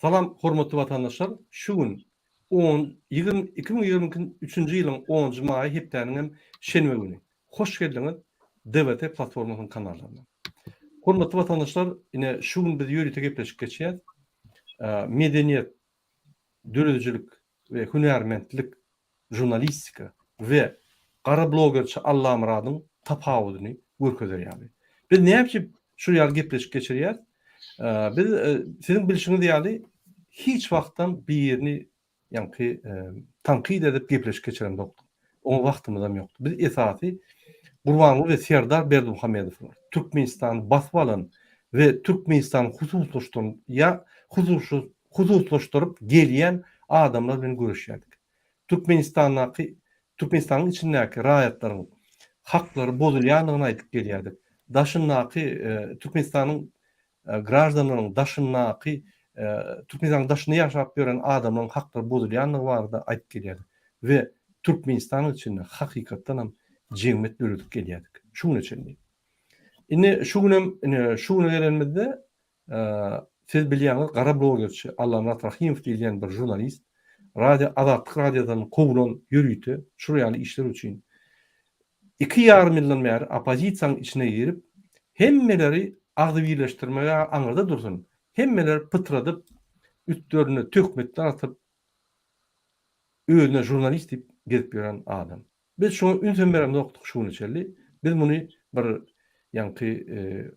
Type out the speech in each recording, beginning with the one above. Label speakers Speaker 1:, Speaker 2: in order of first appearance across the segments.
Speaker 1: Salam hormatly vatandaşlar. Şu gün 2023-nji ýylyň 10-njy maý hepdeniň şenbe güni. Hoş geldiňiz DWT platformasynyň kanallarına. Hormatly vatandaşlar, ine şu gün biz ýöríte gepleşip geçýär. Medeniýet, döredicilik we hünärmentlik, jurnalistika we gara blogerçi Allah Muradyň tapawudyny görkezýär. Biz näçe şu ýaly gepleşip geçirýär? Biz sizin bilişiniz ýaly hiç wagtdan bir ýerini ýanky tanqid edip gepleşip geçirem doktor. O wagtymyzam ýokdy. Biz esasy Gurbanly we Serdar Berdimuhammedow Türkmenistan basbalan we Türkmenistan hususlaşdyryp gelýän adamlar bilen görüşýärdik. Türkmenistanyň içindäki raýatlaryň haklary bozulýanlygyny aýdyp gelýärdik. Daşyndaky Türkmenistanyň grajdanlaryň daşyndaky Türkmenistanyň daşyny ýaşap gören adamlaryň haklary bozulýanlygy barada aýdyp gelýärdik. We Türkmenistanyň içinde hakykatdan hem jeňmet döredip gelýärdik. Şuň üçin. Ine şu güne gelenmizde siz bilýäňiz gara blogerçi Allah Murat Rahimow diýilen bir jurnalist Azatlyk radiodan kowulan ýörüýte şu ýaly işler üçin 2,5 ýyldan bäri opozisiýanyň içine girip hemmeleri agdy birleşdirmege aňyrda dursun. Hemmeleri pytradyp üstlerine tökmetler atyp özüne jurnalist diýip gelip ýören adam. Biz şoňa ünsen berem doktuk şuň üçin. Biz muny bir ýanky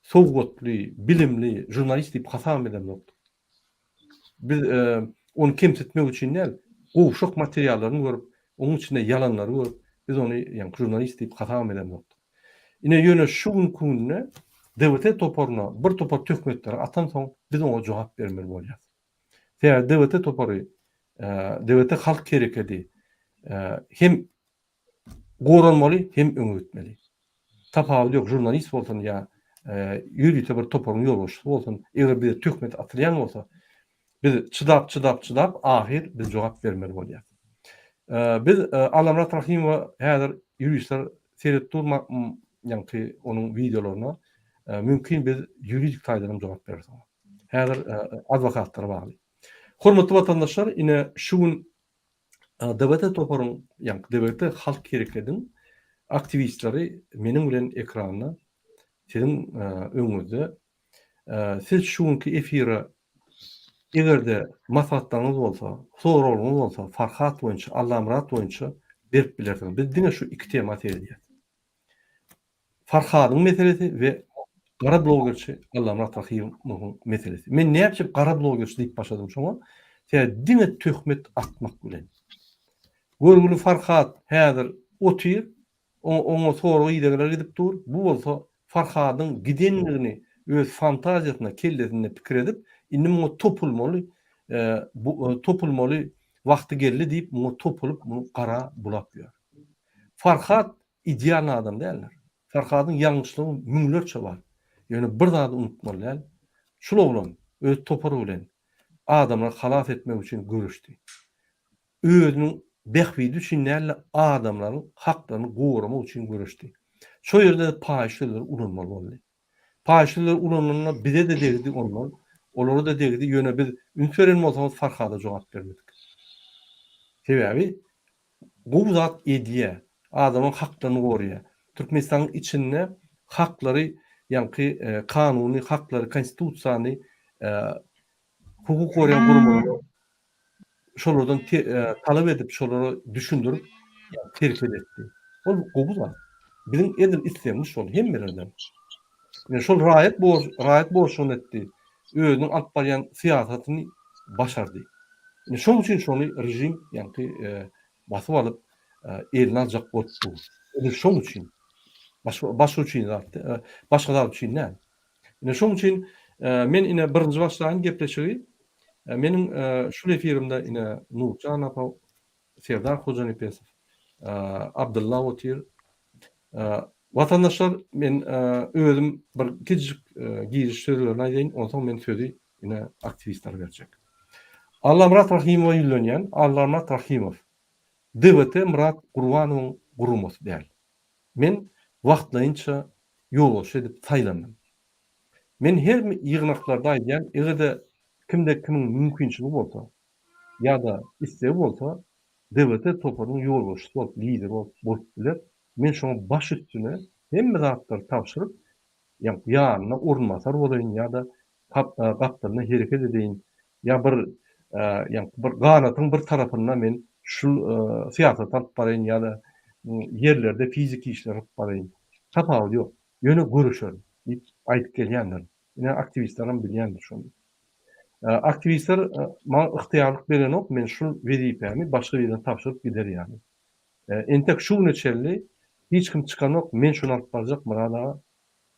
Speaker 1: sowgatly, bilimli jurnalist diýip hasam edem doktuk. Biz onu kemsetmek üçin näl? Gowşak materiallaryny görüp, onuň içinde ýalanlary görüp, biz onu ýanky jurnalist diýip hasam edem doktuk. Ine ýöne şu günne DWT toporuna bir topar tökmetler atan soň biz ona jogap bermeli bolýar. Täze DWT topory DWT halk kerekedi. Hem goranmaly hem öňütmeli. Tapawudy ýok, jurnalist bolsun ýa ýürüýte bir toporuň ýolbaşçysy bolsun, eger bir tökmet atylýan bolsa, biz çydap ahir biz jogap bermeli bolýar. Biz Allah Murat Rahimow häzir ýürüýüşler seredip durmak ýanky onuň videolaryna mümkin biz ýuridik taýdan jogap berýär. Häzir adwokatlar bagly. Hormatly vatandaşlar, ine şu gün DWT toporuň ýanky DWT halk kerekediň aktivistleri meniň bilen ekranyna sizin öňünizde siz şu günkü efira egerde maslahatlaryňyz bolsa, soragyňyz bolsa, Farhat boýunça, Allah Murat boýunça berip bilersiňiz. Biz diňe şu iki tema terediýär. Farhatyň meselesi we gara blogerçi Allah Murat Rahimowyň meselesi. Men näçe gara blogerçi diýip başladym şoňa? Diňe töhmet atmak bilen. Görgüli Farhat häzir otyr, oňa soragy ýedeler edip dur. Bu bolsa Farhatyň gidenligini öz fantaziýasyna, kellesine pikir edip, indi muňa topulmaly, bu topulmaly wagty geldi diýip muňa topulup muňy gara bulap ýör. Farhat ideal adam däldir. Farhatyň ýalňyşlygy müňlerçe bar. Ýöne bir zady unutmaly. Şol bilen öz topory bilen adamlar halas etmek üçin görüşdi. Özüniň behwi düşünýärler adamlaryň haklaryny goramak üçin görüşdi. Şo ýerde paýşylar ulanmaly boldy. Paýşylar ulanmalyna bize de degdi onlar. Olary da degdi ýöne biz ünsören bolsaňyz Farhata jogap bermedik. Sebäbi bu zat ediýär. Adamyň haklaryny goraýar. Türkmenistanyň içinde haklary ýanky kanuny haklary, konstitusiýany hukuk goraýan gurumlar şolardan talap edip şolary düşündirip terk etdi. Ol gowuzlar. Bizim edil islemiş şol hemmelerden. Yani şol raýat bolşun etdi. Özüniň alyp barýan siýasatyny başardy. Yani şoň üçin şonu rejim ýanky basyp alyp eline aljak bolupdy. Yani şoň üçin başga üçin zatdy. Başga zat üçin näme? Yani şoň üçin men ine birinji başlagan gepleşigi meniň şu efirimde ine Nurcan apa, Serdar Hojanipesov, Abdullah Otir, vatandaşlar men özüm bir kiçik giriş sözlerini aýdyn, ondan men sözi ine aktivistler berjek. Allah Murat Rahimow ýülenýän Allah Murat Rahimow DWT Murat Gurbanowyň gurumasy däl. Men wagtlaýynça ýolbaşçy edip saýlandym. Men her ýygnaklarda aýdýan, egerde kimde kimin mümkinçiligi bolsa ýa-da istegi bolsa dewlete toparyň ýolbaşçysy bolup, lider bolup biler. Men şoňa baş üstüne hemme zatlary tapşyryp, ýanyna urunmasar bolayyn ýa-da gapdaryna hereket edeýin. Ýa bir ganatyň bir tarapynda men şu syýasat alyp baraýyn ýa-da yerlerde fiziki işler alyp baraýyn. Tapawul ýok. Ýöne görüşerim diýip aýdyp gelýändir. Ine aktivistlaram bilýändir şonu. Aktivistler maňa ıhtiýarlyk berenok, men şu wezipämi başga birine tapşyryp gider ýani. Entek şu neçelli hiç kim çykanok, men şunu alyp barjak murada,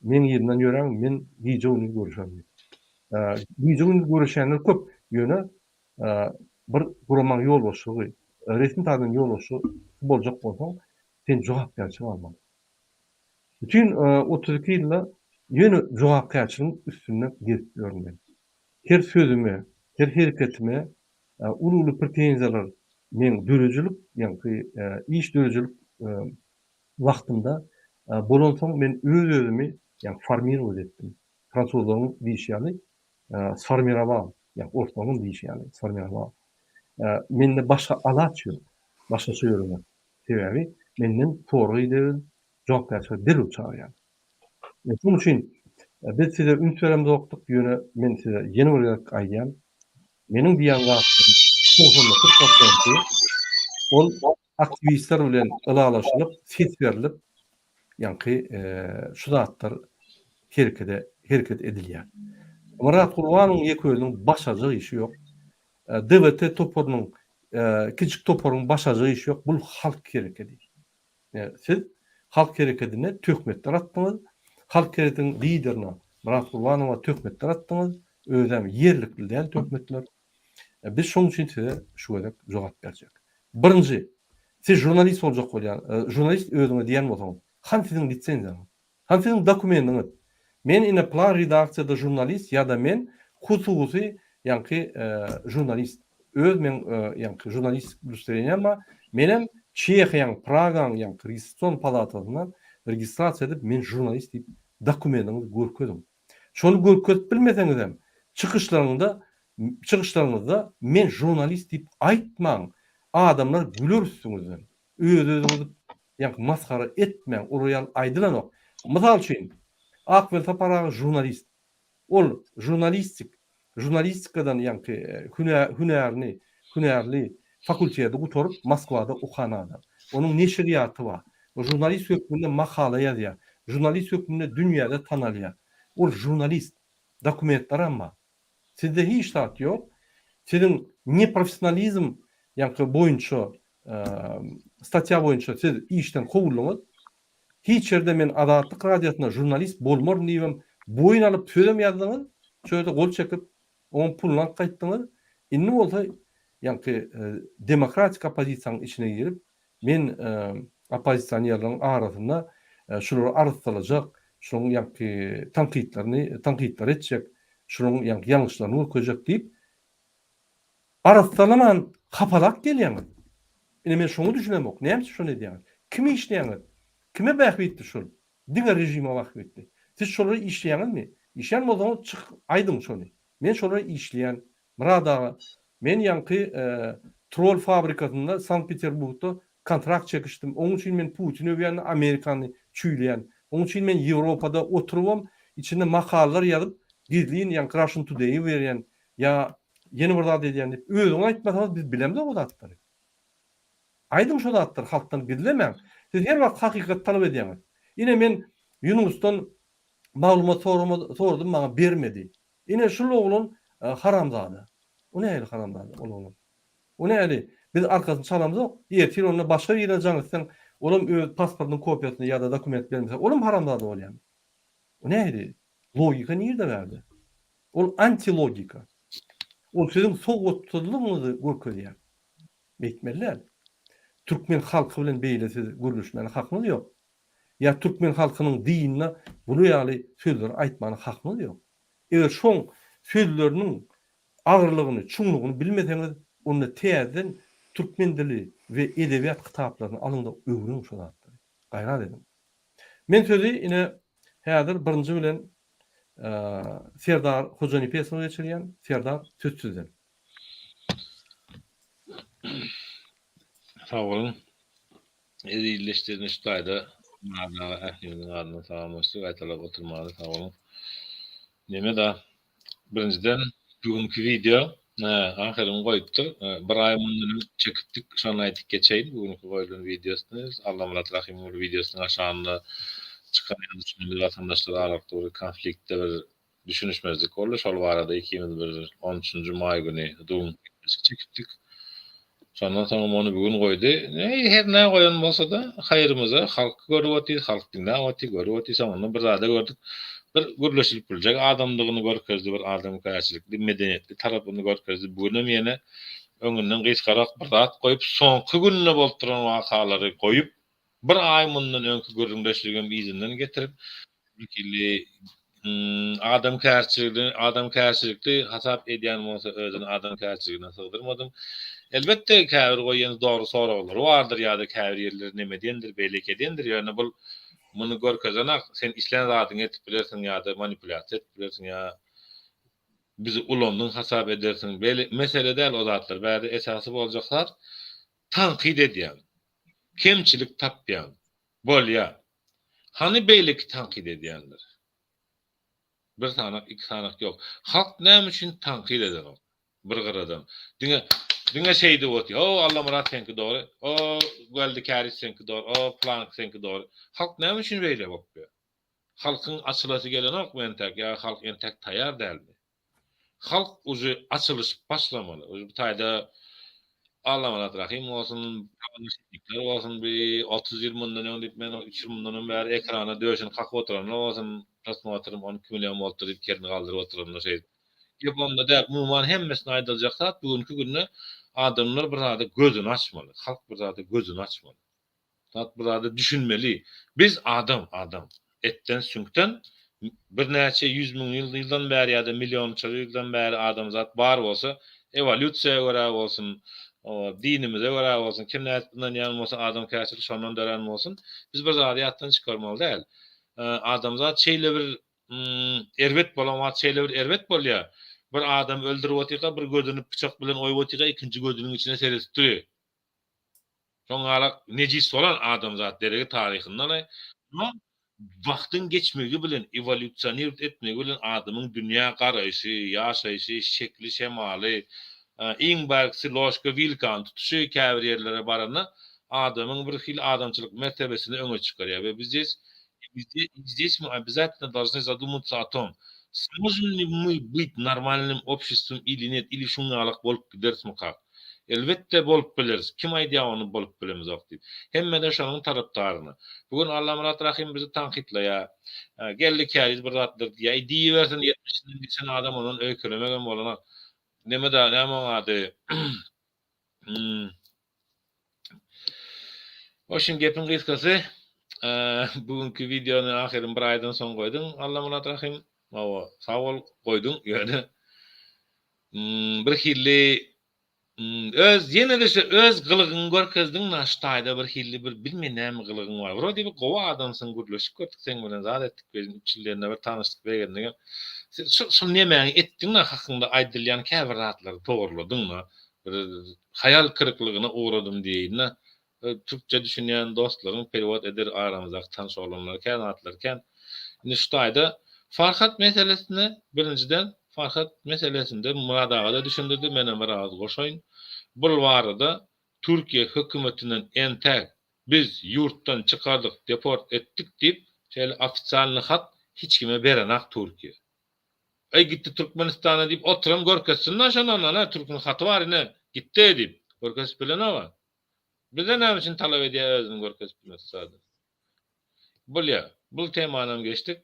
Speaker 1: men ýerinden ýören, men diýje uny görüşerim. Diýje uny görüşenler köp ýöne bir guramaň ýolbaşçylygy, resmi taýdan ýolbaşçy boljak bolsaň, sen jogapkärçilik almaly. Bütün 32 ýylda ýöne jogapkärçiligiň üstünden gelip görmen. Her sözüme, her hereketime uly pretenziyalar men dörejülük, iş dörejülük wagtynda bolansoň men öz-özümi formirować etdim. Fransuzlaryň diýişýäni sformirował, ortagyň diýişýäni sformirował. Mende başga alaç ýok, başga söýleme. Sebebi menden tory eder, jogapkärçilik deril çagýar. Şonuň üçin biz size ünseremde okuduk ýöne men size ýene bir aýdýan. Meniň diýen gaplarym 90% ol aktivistler bilen ılalaşyp, ses berilip, şu zatlar hereket edilýär. Murat Gurbanowyň ýekölüniň başajagy işi ýok. DWT toparynyň kiçik toparynyň başajagy işi ýok. Bul halk hereketi. Siz halk hereketine töhmetler atdyňyz. Halk hereketiniň liderine Murat Gurbanowa töhmetler atdyňyz. Özem yerlik bilýän töhmetler. Biz şoň üçin size şu gerek jogap berjek. Birinji, siz jurnalist boljak bolýan, jurnalist özüňe diýen bolsaňyz, han siziň litsenziýaňyz, han siziň dokumentiňiz. Men ine plan redaksiýada jurnalist ýa-da men hususy jurnalist. Öz men jurnalist üstlenýärmi? Menem Çehiýaň, Pragaň, Registrasyon palatasyndan registrasiýa edip men jurnalist diýip dokumentiňizi görkezim. Şonu görkezip bilmeseňiz hem çıkışlarınızda men jurnalist diýip aýtmaň. Adamlar gülersiňiz. Öz-özüňizi maskara etmeň, oraya aýdylanok. Mysal üçin Akvel Taparagy jurnalist. Ol jurnalistikadan hünärli fakultetiýede guturup Moskwada okuyan adam. Onun neşriýaty bar. O jurnalist hökmünde makala ýazýar. Jurnalist hökmünde dünýäde tanalýar. Ol jurnalist. Dokumentler ama. Sizde hiç tat yok. Sizin neprofessionalizm boyunça statya boyunça siz işten kovuldunuz. Hiç yerde men Adatlyk radiosyna jurnalist bolmar diýip boyun alıp sözüm ýazdyňyz, şöyle gol çekip on pullan gaýtdyňyz. Indi bolsa demokratik opozisiýanyň içine girip men opozisiýonlaryň arasynda şular artylajak, şonuň tankitler etjek, şonuň ýalňyşlaryny görkezek diýip arastalaman hapalak gelýär. Ine men şonu düşünemok. Näme şonu diýär? Kim işleýär? Kime bähbetdi şol? Diňe rejime bähbetdi. Siz şolary işleýäňizmi? İşleýän bolsaňyz çyk aýdyň şonu. Men şolary işleýän, murada men troll fabrikasynda Sankt-Peterburgda kontrakt çekişdim. Onuň üçin men Putin öwýän Amerikany çüýleýän. Onuň üçin men Ýewropada oturubam, içinde makalalar ýazyp, gizliň Russian Today'y berýän, ýa ýene bir zat edýän diýip özüň aýtmasaňyz biz bilemdi o zatlary. Aýdym şo zatlar halkdan gizlemäň. Siz her wagt hakykat talap edýäňiz. Ine men Yunusdan maglumat sordum, maňa bermedi. Ine şol oglun haramzada. O näme haramzada oglun? O näme? Biz arkasyny çalamyz, ýetir onu başga ýere jaňytsaň, olum öz pasportynyň kopýasyny ýa-da dokument bermese, olum haramzada bolýar. O näme? Logika nirde berdi? Ol antilogika. Ol sizin soğuttulygyňyzy görkezýär. Beýtmerler. Türkmen halky bilen beýle siz görüşmäne hakyňyz ýok. Ya Türkmen halkynyň dinine bunu ýaly sözler aýtmany hakyňyz ýok. Eger şoň sözleriniň agyrlygyny, çuňlugyny bilmeseňiz, onu täzeden türkmen dili we edebiýat kitaplaryny alyňda öwrüň şo zatlar. Gaýra dedim. Men sözü ine häzir birinji bilen Serdar Hojany pesini geçirýän Serdar Tütsüzden.
Speaker 2: Sağ olun. Ezilleştirin iştayda mağdana ählimin adına salamlaşdyk, aýtalak oturmaly, sağ olun. Neme da birinciden bugünkü video ahyryny goýupdy. Bir ay mundan çekipdik, şonu aýtyp geçeýin. Bugünkü goýulan videosunu Allah murat rahim ol videosynyň aşağında çıkan ýazyşyny watandaşlar arasynda bir konfliktde bir düşünüşmezlik boldy. Şol barada ikimiz bir 13-nji may güni dugum çekipdik. Şondan soň onu bugün goýdy. Her näme goýan bolsa da haýrymyza halk görüp otyr, halk dinläp otyr, görüp otyr. Soňra bir zada gördük. Bir gürleşilip biljek adamdygyny görkezdi, bir adamkärçilikli, medeniýetli tarabyny görkezdi. Bugün ýene öňünden gysgarak bir zat goýup, soňky gününe bolup duran wakalary goýup, bir ay mundan öňkü görüňdeşligim izinden getirip, ikili adamkärçilikli hasap edýän bolsa özüni adamkärçiligine sygdyrmadym. Elbette käbir goýan dogry soraglar bardyr ýa-da käbir ýerler neme diýendir, beýlek edýändir. Ýöne bu muny görkezenak sen islen zadyň etip bilersiň ýa-da manipulasiýa etip bilersiň ýa bizi ulandyň hasap edersiň. Beýle mesele däl o zatlar. Bäde esasy boljaklar tanqid edýän, kemçilik tapýan, bolýar. Hani beýleki tanqid edýänler? Bir sanak, iki sanak ýok. Halk näme üçin tanqid eder? Bir garadan. Diňe şeýdi botdy. O Allah murat senki dogry. O geldi käris senki dogry. O plank senki dogry. Halk näme üçin beýle bopdy? Halkyň açylasy gelen ok mentek ýa halk entek taýar dälmi? Halk uzy açylış başlamaly. Uzy bu taýda Allah murat rahim bolsun, tanışyklar bolsun, bir 30-20 mundan öňdip men 3 mundan bäri ekrana döşün kakyp oturanlar bolsun. Rasmatyrym 12 million bolturyp kerini galdyryp oturanlar şey. Ýa-da da umumyň hemmesini aýdylajak zat bugünkü günde adamlar bir zada gözüni açmaly. Halk bir zada gözüni açmaly. Zat bir zada düşünmeli. Biz adam. Etten süňkden bir näçe 100 000 ýyldan bäri ýa-da millionça ýyldan bäri adam zat bar bolsa, evolýusiýaga görä bolsun, o dinimize görä bolsun, kim näçeden ýan bolsa adamkärçilik şondan dören bolsun, biz bir zada ýatdan çykarmaly däl. Adam zat şeýle bir erwet bolan wagt şeýle bir erwet bolýar. Bir adam öldürip otyka, bir gözüni bıçak bilen oýup otyka, ikinji gözüniň içine seresip durýar. Şoňalak nejis bolan adam zat deregi taryhyndan ama wagtyň geçmegi bilen, evolýusioner etmegi bilen adamyň dünýä garaýşy, ýaşaýşy, şekli, şemaly, iň barksy loşka wilkan tutuşy käbir ýerlere baranda adamyň bir hil adamçylyk mertebesini öňe çykarýar we biz здесь мы обязательно должны задуматься о том, сможем ли мы быть нормальным обществом или нет, или şuňalyk bolup gidersmi kak? Elbette bolup bileriz. Kim aýdýar ony bolup bilemiz ok diýip. Hemme de şonuň tarapdaryny. Bugün Allah murat rahim bizi tanqidleýär. Geldi käriz bir zatdyr diýär. Diýersin 70-den geçen adam onuň öýkelemegen bolana. Näme ady? Oşun gepin gysgasy bugünkü videonu ahyryny bir aýdan soň goýdum. Allah murat rahim. Awa, sağ ol goýdum. Ýöne bir hilli ýene de şu öz gylygyny görkezdiň naştaýda bir hilli bir bilmeýän näme gylygyň bar. Brodi bir gowa adamsyň gürleşip gördük sen bilen zat etdik bizim 3 ýyllarynda bir tanyşdyk bergendiň. Şu nemäni etdiň hakynda aýdylýan käbir rahatlary togurladyň. Bir hayal kırıklygyna uğradym diýin. Türkçe düşünýän dostlaryň perewod eder aramyzda tanış olanlar kanatlarken niştaýda Farhat meselesini birinciden Farhat meselesinde Murad ağa da düşündirdi, menen bir ağız goşaýyn. Bu barada Türkiye hökümetinden entek biz yurtdan çıkardık, deport ettik diýip şeýle ofisialny hat hiç kime berenak Türkiye. Gitti Türkmenistan'a diýip oturan görkezsin naşanana Türk'ün haty bar ine gitti diýip görkezip bilen ama bize näme üçin talap edýär özüni görkezip bilmesi sady. Bolýar. Bu temanyň geçdik.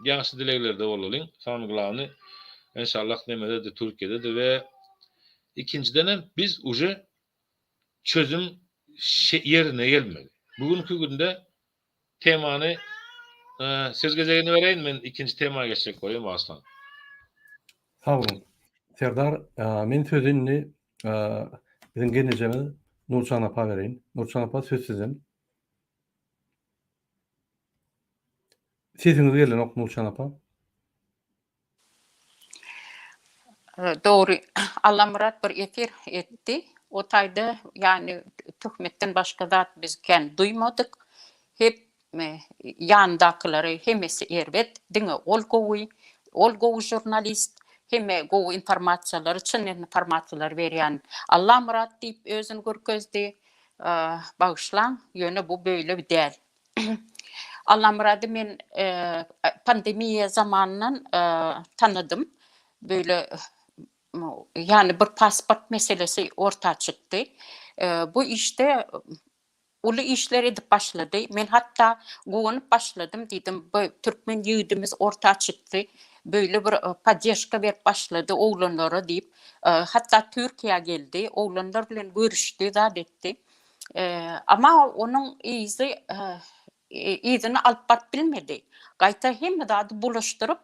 Speaker 2: Ýaşy dileklerde bolalyň. Sanyglany inşallah nemede de Türkiye'de de ve ikinciden biz uje çözüm yerine gelmeli. Bugünkü günde temany siz gezegini bereýin, men ikinci temaya geçecek goýum aslan.
Speaker 1: Sağ olun. Serdar, men sözünni bizim genejeme Nurçan apa bereýin. Nurçan apa söz sizin. Sesiniz gelen ok Nurçan apa.
Speaker 3: Doğru. Allah Murat bir efir etti. O tayda yani töhmetten başka zat biz ken duymadık. Hep yandakileri hemesi ervet. Dine ol gowy jurnalist. Heme gowy informasiyaları, çyn informasiyalar berýän Allah Murat diýip özüni görkezdi. Bağışlan, ýöne bu böyle bir däl. Allah Murat'ı men pandemiya zamanından tanıdım. Böyle yani bir pasport meselesi ortaya çıktı. Bu işte ulu işler edip başladı. Men hatta goňup başladım dedim. Bu Türkmen ýigidimiz ortaya çıktı. Böyle bir podдержка berip başladı oğlanlara diýip. Hatta Türkiye geldi. Oğlanlar bilen görüşdi, zat etdi. Ama onun izini alıp barıp bilmedi. Gaýta hemme zady bulaşdırıp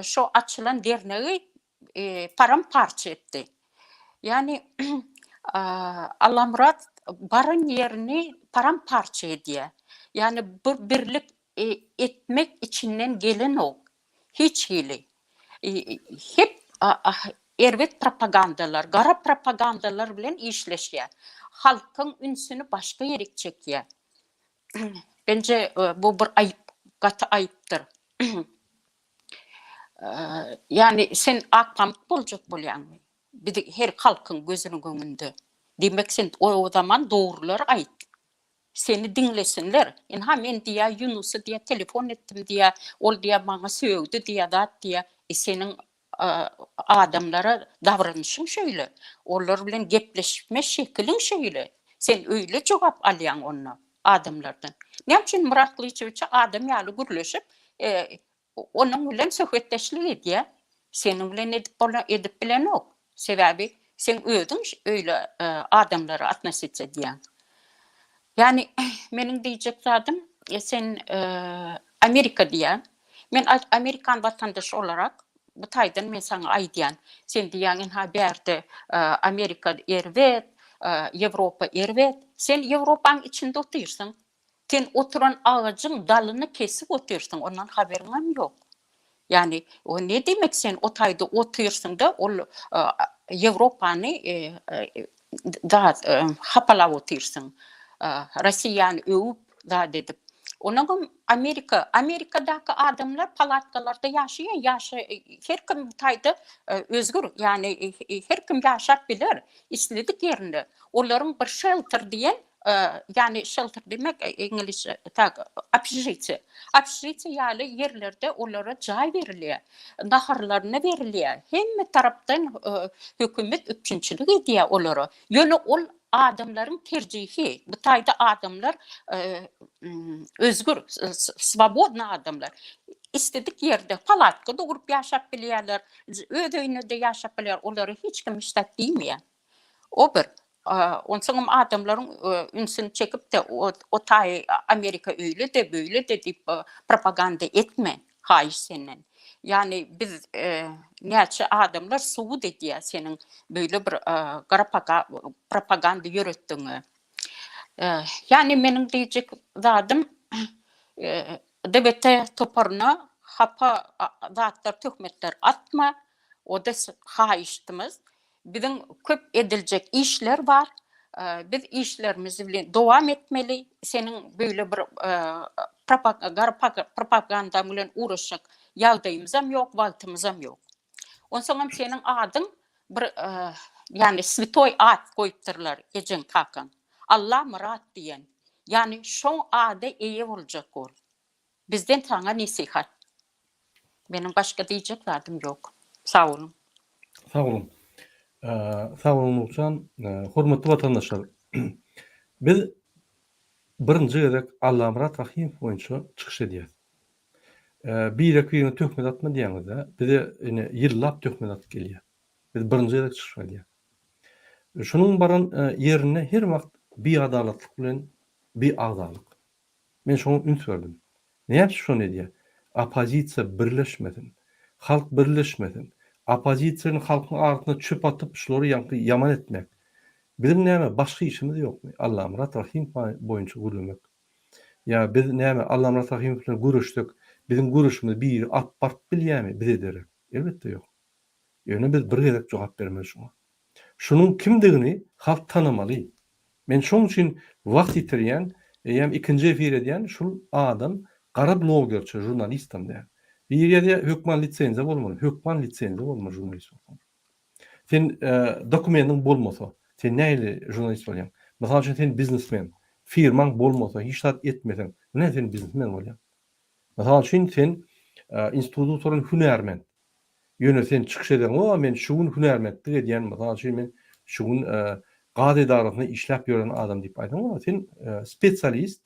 Speaker 3: şu açılan derneği paramparça etti. Yani Allah Murat barın yerini paramparça ediyor. Yani bir birlik etmek içinden gelen o. Hiç hili. Hep ervet propagandalar, gara propagandalar bilen işleşiyor. Halkın ünsünü başka yere çekiyor. Bence bu bir ayıp, katı ayıptır. Yani sen akpamık bolacak bolyan. Bir de her halkın gözünün önünde. Demek sen o zaman doğrular ait. Seni dinlesinler. Men diye Yunus'u diye telefon ettim diye, ol diye bana söyledi diye dat diye. Senin adamlara davranışın şöyle. Onlar bilen gepleşme şeklin şöyle. Sen öyle cevap alyan ona adamlardan. Ne için Murat Kılıçdaroğlu adam yalı gürleşip onun bilen söhbetleşlik ediyor. Senin bilen edip bilen yok. Sebebi sen ödün öyle adamlara atnasit ediyen. Yani benim diyecek zadım sen Amerika diye. Ben Amerikan vatandaşı olarak bu taydan men sana aydiyan. Sen diýäňin haberde Amerika ervet, Avropa ervet. Sen Avropaň içinde oturýarsyň. Sen oturan ağacın dalını kesip oturýarsyň. Ondan haberin yok. Yani o ne demek sen o tayda oturýarsyň da ol Avropany da hapala oturýarsyň. Russiýany öwüp da dedip. Ondan Amerika'daki adamlar palatkalarda yaşıyor. Her kim tayda özgür. Yani her kim yaşap bilir. İstedik yerinde. Onların bir shelter diyen yani shelter demek İngilizce общежитие. Общежитие yani yerlerde onlara cay veriliyor. Naharlarına veriliyor. Hem taraftan hükümet üçüncülük ediyor onlara. Yönü ol adamların tercihi. Bu tayda adamlar özgür, svobodna adamlar. İstedik yerde palatka doğurup yaşap bilýärler. Ödöýünde de yaşap bilýär. Olary hiç kim işlet diýmeýär. O bir. Onsoň adamlaryň ünsüni çekip de o tay Amerika öýle de böyle de diýip propaganda etme haýyş senden. Yani biz näçe adamlar suwud edýär senin böyle bir propaganda ýöretdiňi. Yani menin diýjek zadym devlete toparına hapa zatlar töhmetler atma. O da haýyşdymyz. Bizim köp edilecek işler var. Biz işlerimizi bilen dowam etmeli. Senin böyle bir propaganda bilen uğraşak ýagdaýymyzam ýok, wagtymyzam ýok. Onsoň senin adın bir yani svitoy ad goýupdyrlar ejen kakan. Allah Murat diýen. Yani şoň ady eýe boljak ol. Bizden taňa nesihat. Benim başka diýjek zatym ýok. Sağ olun.
Speaker 1: Sağ olun. Sağ olun Nurcan. Hormatly vatandaşlar. Biz birinji gerek Allah Murat Rahim boýunça çykyş edýär. Bir ekýüne töhmet atma diýäňizde bize ýyllap töhmet atyp gelýär. Biz birinji gerek çykyş edýär. Şunun baran ýerine her wagt bir adalatlyk bilen bir agdalyk. Men şoňa üns berdim. Näme şonu edýär? Opozisiýa birleşmedin. Halk birleşmedin. Opozisiýanyň halkyň ardyna çöp atyp şolary ýaman etmek. Bizim näme başga işimiz ýokmy? Allah Murat Rahim boýunça gürlemek. Ya biz näme Allah Murat Rahim bilen görüşdik. Bizim görüşimiz bir at barp bilýärmi? Biz ederek. Elbetde ýok. Ýöne biz bir gezek jogap bermeli şuňa. Şunun kimdigini halk tanımaly. Men şoň üçin wagt ýitirýän, hem ikinji efir edýän şol adam gara blogerçi, jurnalistim der. Bir ýerde hökman litsenziýa bolmaly, hökman litsenziýa bolmaly jurnalist bolmaly. Sen dokumentin bolmasa, sen näle jurnalist bolýan? Mesela üçin sen biznesmen, firman bolmasa, hiç tat etmesen, ne sen biznesmen bolýan? Mesela üçin sen institutu soran hünärmend. Ýöne sen çykyş eden, "O men şuň hünärmendlik edýän, mesela üçin men şuň gady edarasyna işläp ýören adam" diýip aýdan, "O sen spesialist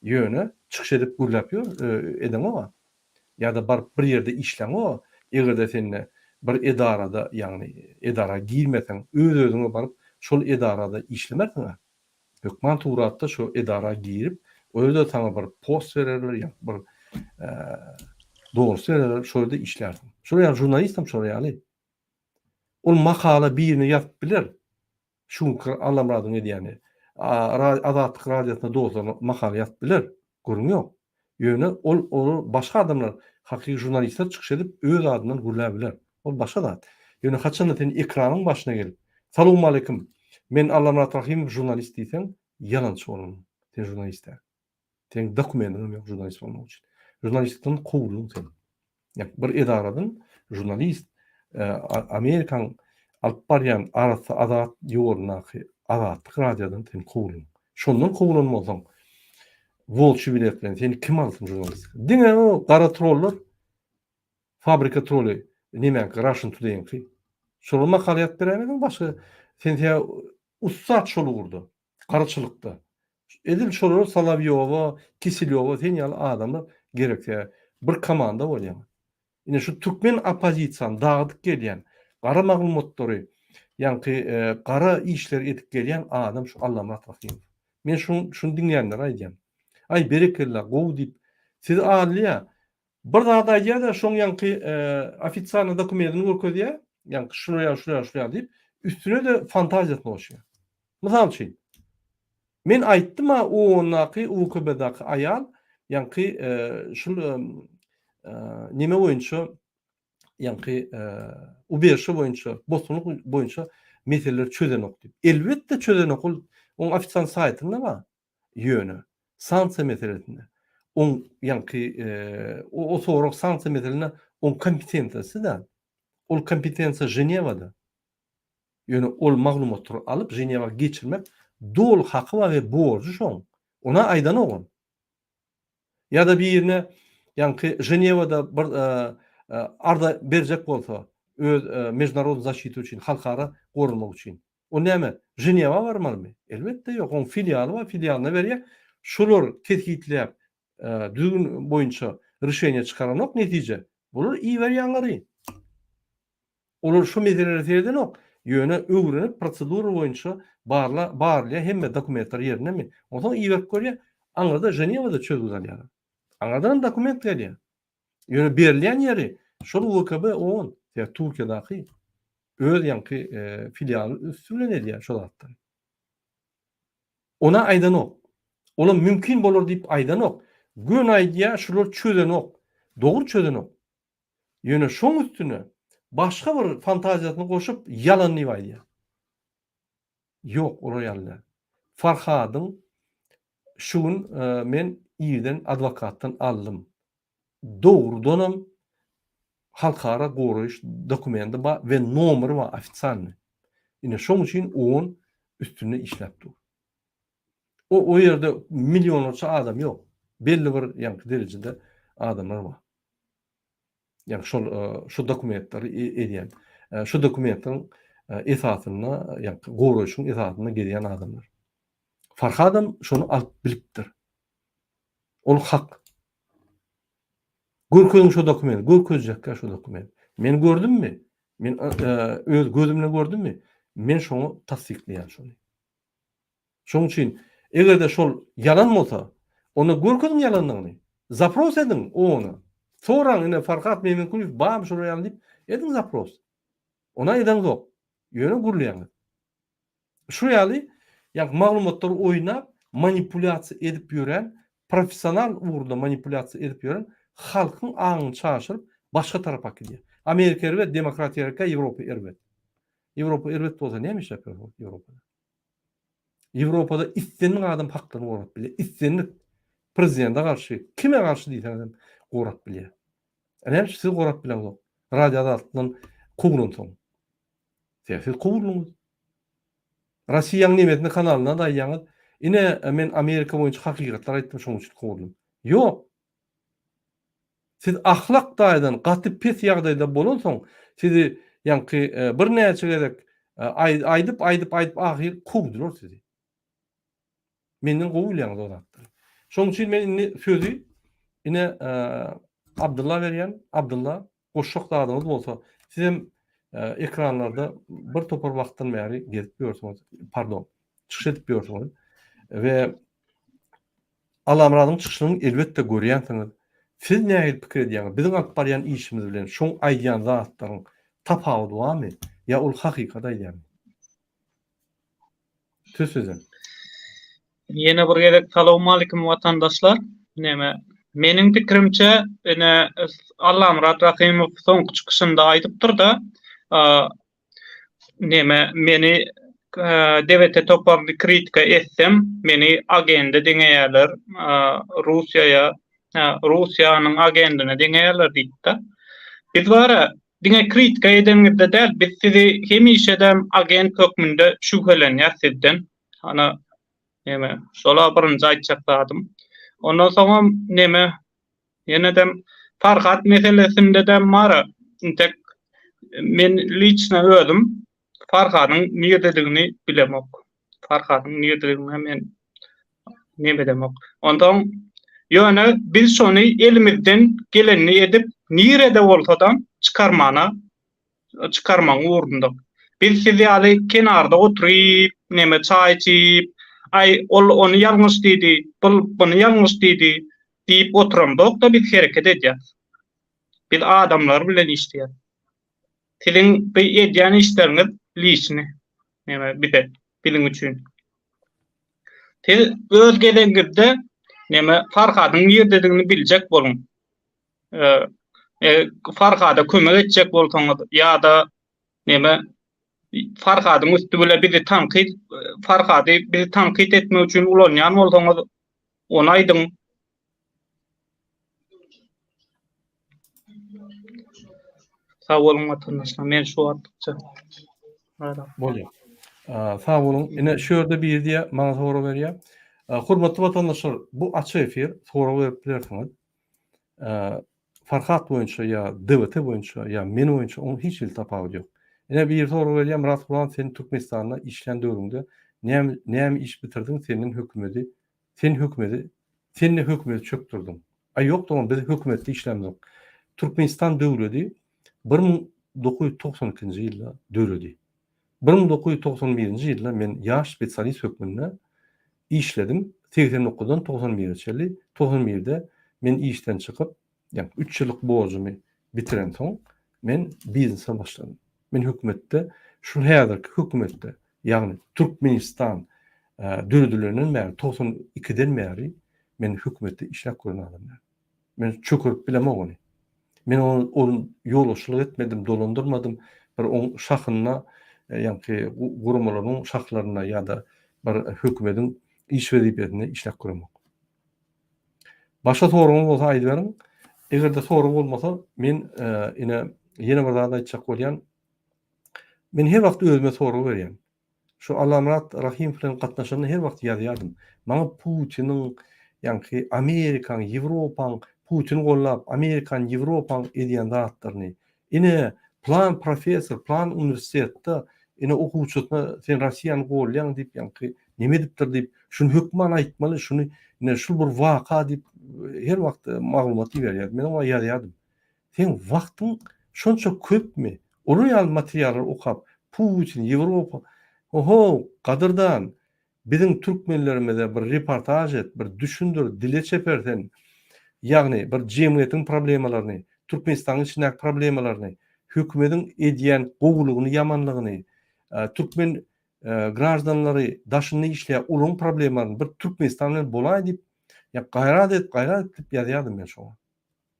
Speaker 1: ýöne çykyş edip gürläp eden o." Ya da bir ýerde işläň o, egerde sen bir edarada, ýagny edara girmesen, öz-özüňe baryp şol edarada işlemersiň, hökman turatda şu edara girip, öýde taňa bir post bererler, ýa bir dogry bererler, şolda işlersiň. Şol ýa jurnalistim şol ýaly. Ol makala birini ýazyp biler. Şuň anlamradyň edýäni. Azatlyk radiosyna dogry makala ýazyp biler. Görünýär. Ýöne ol başga adamlar, hakyky jurnalistler çykyş edip öz adından gürläp biler. Ol başga zat. Ýöne haçan sen ekranyň başyna gelip, "Salam aleykum. Men Allamrat Rahimov jurnalist" diýsen, ýalançy bolan. Sen jurnalist däl. Sen dokumentin ýok jurnalist bolmak üçin. Jurnalistlikden kowuldun sen. Ýa bir edaradan jurnalist Amerikan alyp barýan arasy azat ýoluna, azatlyk radiodan sen kowuldun. Şondan kowulanmasaň, Volçy bilet bilen seni kim alsın jurnalist? Diňe o gara trollar, fabrika trolly, näme Russian Today'nki. Şol makala ýazyp beremediň başga sen ussat şol urdu. Garaçylykda. Edil şol Salavyowa, Kiselyowa sen ýaly adamlar gerekse bir komanda bolýar. Ine şu türkmen opozisiýany dagdyk gelýän, gara maglumatlary, ýa-ni gara işler edip gelýän adam şu Allamrat Rahimov. Men şunu diňleýänler aýdýan. Ay berekella gow diýip siz alýa bir dada ýa-da şoň ýa-ni ofitsialny dokumentini görkezýär, ýa-ni şuraya diýip üstüne de fantaziýasyna goşýar. Mysal üçin men aýtdym o onaky UKB'daki aýal, ýa-ni şul neme boýunça, ýa-ni UBŠ boýunça, bostonlyk boýunça meseleleri çözenok diýip. Elbetde çözenok ol oň ofitsial saýtynda bar. Ýöne sanksiýa meselesinde. On ýa-ni o soraq sanksiýa meselesinde on kompetensiyasy da. Ol kompetensiýa Ženewada. Ýöne ol maglumatlary alyp Ženewaga geçirmek dol haky we borjy şoň. Ona aýdan ogun. Ya da bir ýerine ýa-ni Ženewada bir arda berjek bolsa, öz mejnarod zaşity üçin, halkara gorulmak üçin. O näme? Ženewa barmalymy? Elbetde ýok. On filialy bar, filialyna berýär. Şolar tetkiklep düzgün boýunça rişeňe çykaranok netije. Bular iyi berýänleri. Olar şu meseleleri terdenok. Ýöne öwrenip prosedura boýunça barly hemme dokumentler ýerine mi? Oňa iyi berip görýär. Aňarda Ženewada çözgüz alýar. Aňardan dokument gelýär. Ýöne berilýän ýeri şol UKB on, ýa Türkiýedaky öz ýa-ni filialy üstüne edýär şol zatlar. Ona aýdanok. Ola mümkin bolar diýip aýdanok. Gün aýdýa şular çözenok. Dogry çözenok. Ýöne şoň üstüne başga bir fantaziýasyny goşup ýalan diýip aýdýar. Ýok, olar ýalan. Farhadyň şuň men ýerden adwokatdan aldym. Dogrudanam halkara goruş dokumenti bar we nomery bar ofitsialny. Ine şoň üçin on üstüne işläp dur. O ýerde milyonlarça adam ýok. Belli bir ýa-ni derejede adamlar bar. Yani şu dokumentleri edýän, şu dokumentin esasyna, yani goruşun esasyna gelýän adamlar. Farhadam şonu alyp bilipdir. Ol hak. Görkezin şu dokument, görkezjekkä şu dokument. Men gördümmi? Men öz gözümle gördümmi? Men şonu tasdikleýän şonu. Şoň üçin egerde şol ýalan bolsa, onu görkezin ýalanlygyny. Zapros edin onu. Soran ine Farhat Meminkuliýew bam şol ýalan diýip edin zapros. Ona eden zok. Ýöne gurlaýan. Şu ýaly ýa maglumatlary oýnap manipulasiýa edip ýören, professional uğurda manipulasiýa edip ýören halkyň aňyny çaşyryp başga tarapy gidýär. Amerika erbet, demokratiya erke, Ýewropa erbet. Ýewropa erbet bolsa näme iş ýapýar Ýewropada? Ýewropada islenlik adam haklaryny gorap bilýär. Islenlik prezidente karşı, kime karşı diýsen gorap bilýär. Näme siz gorap bilen radioda altdan kowrun soň. Siz kowrunuz. Russiýanyň nimetini kanalyna da ýaňyz, ine men Amerika boýunça hakykatlar aýtdym şoň üçin kowrun. Ýok. Siz ahlak daýdan gaty pes ýagdaýda bolan soň, sizi ýanky bir näçe gerek aýdyp ahyr kowdurlar sizi. Menden gowulýaňyz odatdyr. Şoň üçin men sözü ine Abdullah berýän. Abdullah goşşok dadyňyz bolsa, siz hem ekranlarda bir topar wagtdan bäri gezip ýörsiňiz. Pardon, çykyş edip ýörsiňiz we Alamradyň çykyşyny elbetde görýänsiňiz. Siz näme pikir edýäňiz? Biziň alyp barýan işimiz bilen şoň aýdýan zatlaryň tapawudy barmy? Ya ol hakykat aýdýarmy? Söýsüzem.
Speaker 4: Yine bir gerek salamu alaykum vatandaşlar. Meniň pikirimçe ene Allamrat Rahimow soňky çykyşynda aýdypdyr da meni devlete toparly kritika etsem, meni agenda diňeýärler, Russiýanyň agendine diňeýärler diýdi. Biz bara diňe kritika edenlerde däl, biz sizi hemişedem agent hökmünde şüphelenýär sizden. Ana şola birinji aýtjakdym. Ondan soňra ýene-dem Farhat meselesinde de mara. Tek men liçna özüm Farhatyň niýetdigini bilemok. Farhatyň niýetdigini men näme demok. Ondan ýöne biz şonu elimizden geleni edip nirede bolsadan çıkarmaň uğrundak. Biz sizi aly kenarda oturyp çaý içip onu ýalňyş diýdi, bunu ýalňyş diýdi diýip oturamdok da biz hereket edýäris. Biz adamlar bilen işleýär. Sizin edýän işleriňiz liçni. Bize bilin üçin. Siz öz gelenizde Farhatyň ýerdedigini biljek bolun. Farhada kömek etjek bolsaňyz ýa-da Farhadyň üstüne bizi tanqid etmek üçin ulanýan bolsaňyz onu aýdyň. Sağ olun vatandaşlar. Men şu atdıkça.
Speaker 1: Bolýar. Sağ olun. Ine şöyle bir diýe maňa sora berýär. Hurmatly vatandaşlar, bu açy efir sora berip bilersiňiz. Farhat boýunça ýa DWT boýunça ýa men boýunça onuň hiç bir tapawudy ýok. Ine bir sora berýär, Murat Gulan sen Türkmenistanda işlen döwründe näme iş bitirdiň seniň hökümeti? Sen hökümeti, seni hökümeti çöktürdüň. Ýok da biz hökümetde işlemdik. Türkmenistan döwleti 1992-nji ýylda döwleti. 1991-nji ýylda men ýaş spesialist hökmünde işledim. 89-dan 91-nji ýyly, 91-de men işden çykyp, ýani 3 ýyllyk borjumy bitiren soň men biznese başladym. Men hökümetde, şu häzirki hökümetde, ýagny Türkmenistan döwletleriniň bäri 92-den bäri men hökümetde işläp gören adamlar. Men çökürüp bilemok ony. Men onu ýoluşlyk etmedim, dolandyrmadym. Bir on şahyna, ýani gurumalaryň şahlaryna ýa-da bir hökümetiň iş wezipetine işläp göremok. Başga soruňyz bolsa aýdyp beriň. Egerde soru bolmasa men ine ýene bir zat aýtjak bolýan. Men her wagt özüme soru berýän. Şu Alamrat Rahim bilen gatnaşanyny her wagt ýazýardym. Maňa Putiniň, ýani Amerikaň, Ýewropaň Putin gollap Amerikan, Ýewropaň edýän zatlaryny ine plan professor, plan universitetde ine okuwçyna sen Russiýany gollaýan diýip ýani näme edipdir diýip şunu hökman aýtmaly, şunu ine şu bir waka diýip her wagt maglumat berýär. Men ona ýazýardym. Sen wagtyň şonça köpmi? Orýal materiallar okap Putin, Ýewropa gadyrdan biziň türkmenlerimize bir reportaj et, bir düşündir, dile çepersen, ýagny bir jemgyýetiň problemalaryny, Türkmenistanyň içindäki problemalaryny, hökümetiň edýän gowulugyny, ýamanlygyny, türkmen grajdanlary daşyny işleýän ulun problemlaryny bir Türkmenistan bilen bolaý diýip, gaýrat edip ýazýardym men şoňa.